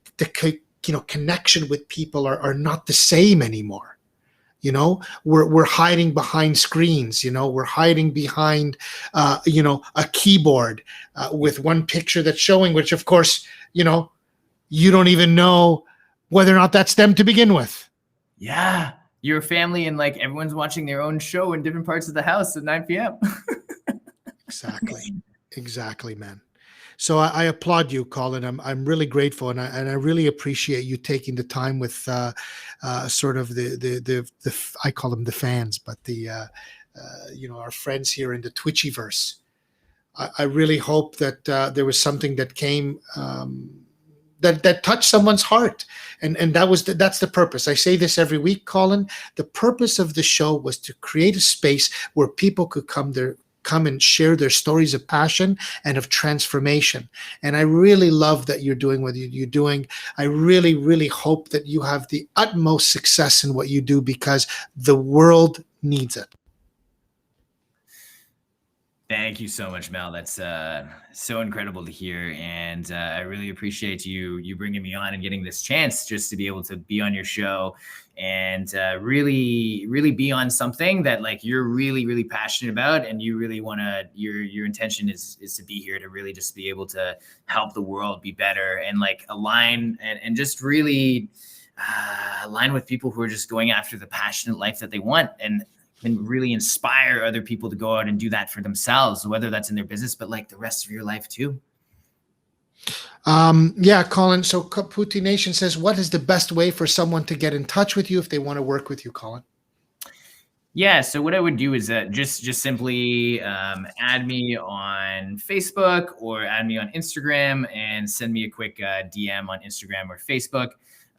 connection with people are not the same anymore. We're hiding behind screens. We're hiding behind a keyboard with one picture that's showing, which of course you don't even know whether or not that's them to begin with. Yeah, your family and like everyone's watching their own show in different parts of the house at 9 p.m. Exactly, man. So I applaud you, Colin. I'm really grateful, and I really appreciate you taking the time with sort of the I call them the fans, but the our friends here in the Twitchyverse. I really hope that there was something that came that touched someone's heart, and that's the purpose. I say this every week, Colin. The purpose of the show was to create a space where people could come and share their stories of passion and of transformation. And I really love that you're doing what you're doing. I really, really hope that you have the utmost success in what you do, because the world needs it. Thank you so much, Mel. That's so incredible to hear, and I really appreciate you bringing me on and getting this chance just to be able to be on your show and really be on something that like you're really passionate about, and you really want to. Your intention is to be here to really just be able to help the world be better and like align and just really align with people who are just going after the passionate life that they want and really inspire other people to go out and do that for themselves, whether that's in their business, but like the rest of your life too. Yeah, Colin. So Kaputi Nation says, what is the best way for someone to get in touch with you if they want to work with you, Colin? Yeah, so what I would do is just simply add me on Facebook or add me on Instagram and send me a quick DM on Instagram or Facebook.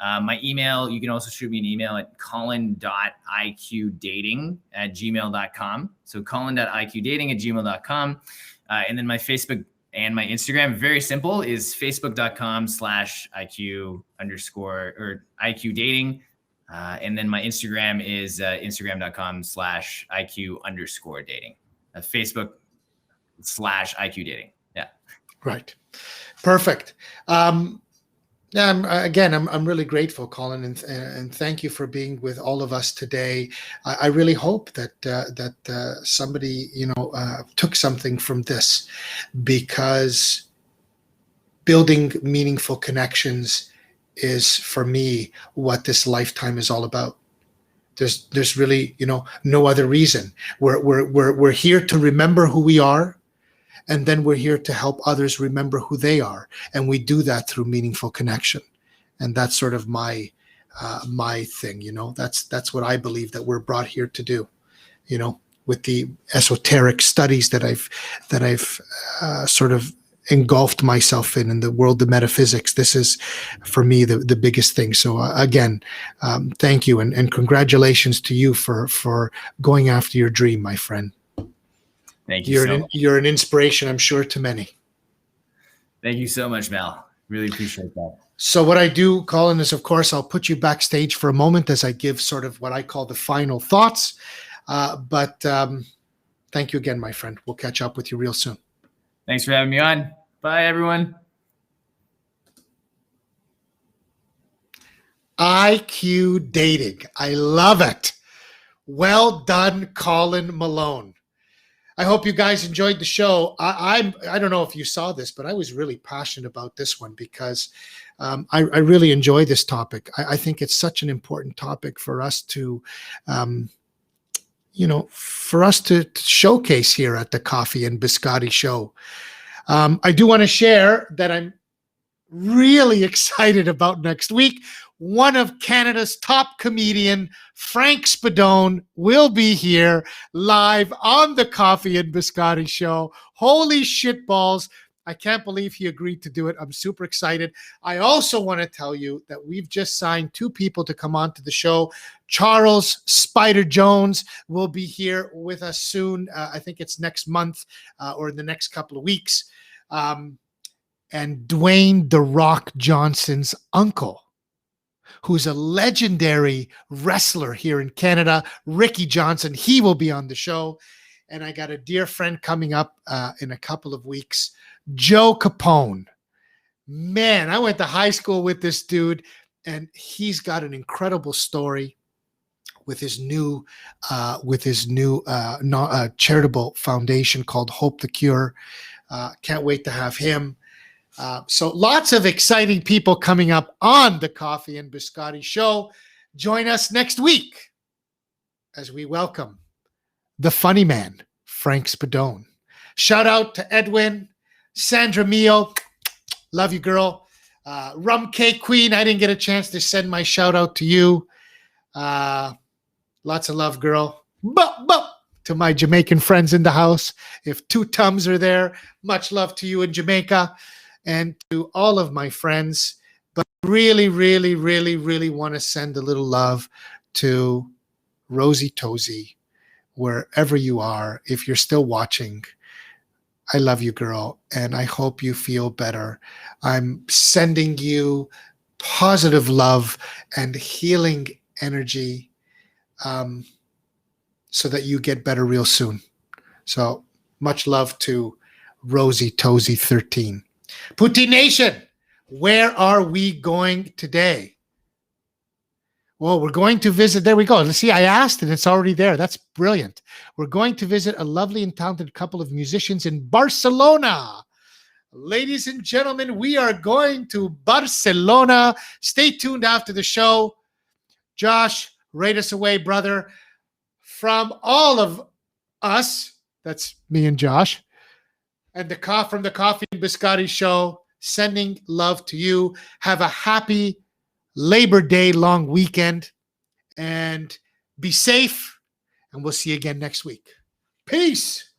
My email, you can also shoot me an email at colin.iqdating@gmail.com. So colin.iqdating@gmail.com. And then my Facebook and my Instagram, very simple, is facebook.com/IQ underscore or IQ dating. And then my Instagram is Instagram.com/IQ underscore dating. Facebook/IQ dating. Yeah. Right. Perfect. Yeah, I'm really grateful, Colin, and thank you for being with all of us today. I really hope that somebody took something from this, because building meaningful connections is, for me, what this lifetime is all about. There's really no other reason. We're here to remember who we are. And then we're here to help others remember who they are. And we do that through meaningful connection. And that's sort of my thing, that's what I believe that we're brought here to do, with the esoteric studies that I've sort of engulfed myself in the world of metaphysics. This is, for me, the biggest thing. So again, thank you. And congratulations to you for going after your dream, my friend. Thank you. You're an inspiration, I'm sure, to many. Thank you so much, Mel. Really appreciate that. So what I do, Colin, is, of course, I'll put you backstage for a moment as I give sort of what I call the final thoughts. But thank you again, my friend. We'll catch up with you real soon. Thanks for having me on. Bye, everyone. IQ dating. I love it. Well done, Colin Malone. I hope you guys enjoyed the show. I don't know if you saw this, but I was really passionate about this one because I really enjoy this topic. I think it's such an important topic for us to, showcase here at the Coffee and Biscotti Show. I do want to share that I'm really excited about next week. One of Canada's top comedian, Frank Spadone, will be here live on the Coffee and Biscotti Show. Holy shit balls. I can't believe he agreed to do it. I'm super excited. I also want to tell you that we've just signed 2 people to come on to the show. Charles Spider Jones will be here with us soon. I think it's next month or in the next couple of weeks. And Dwayne "The Rock" Johnson's uncle, who's a legendary wrestler here in Canada, Ricky Johnson. He will be on the show. And I got a dear friend coming up in a couple of weeks, Joe Capone. Man, I went to high school with this dude, and he's got an incredible story with his new charitable foundation called Hope the Cure. Can't wait to have him. So lots of exciting people coming up on the Coffee and Biscotti Show. Join us next week as we welcome the funny man, Frank Spadone. Shout out to Edwin. Sandra Mio, love you, girl. Rum Cake Queen, I didn't get a chance to send my shout out to you. Lots of love, girl. To my Jamaican friends in the house. If two Tums are there, much love to you in Jamaica and to all of my friends. But really, really, really, really want to send a little love to Rosie Tozy, wherever you are. If you're still watching, I love you, girl, and I hope you feel better. I'm sending you positive love and healing energy so that you get better real soon. So much love to Rosie Tozy 13. Poutine Nation, where are we going today? Well, we're going to visit. There we go. Let's see. I asked and it's already there. That's brilliant. We're going to visit a lovely and talented couple of musicians in Barcelona. Ladies and gentlemen, we are going to Barcelona. Stay tuned after the show. Josh, rate us away, brother. From all of us, that's me and Josh, and from the Coffee and Biscotti show, sending love to you. Have a happy Labor Day long weekend and be safe. And we'll see you again next week. Peace.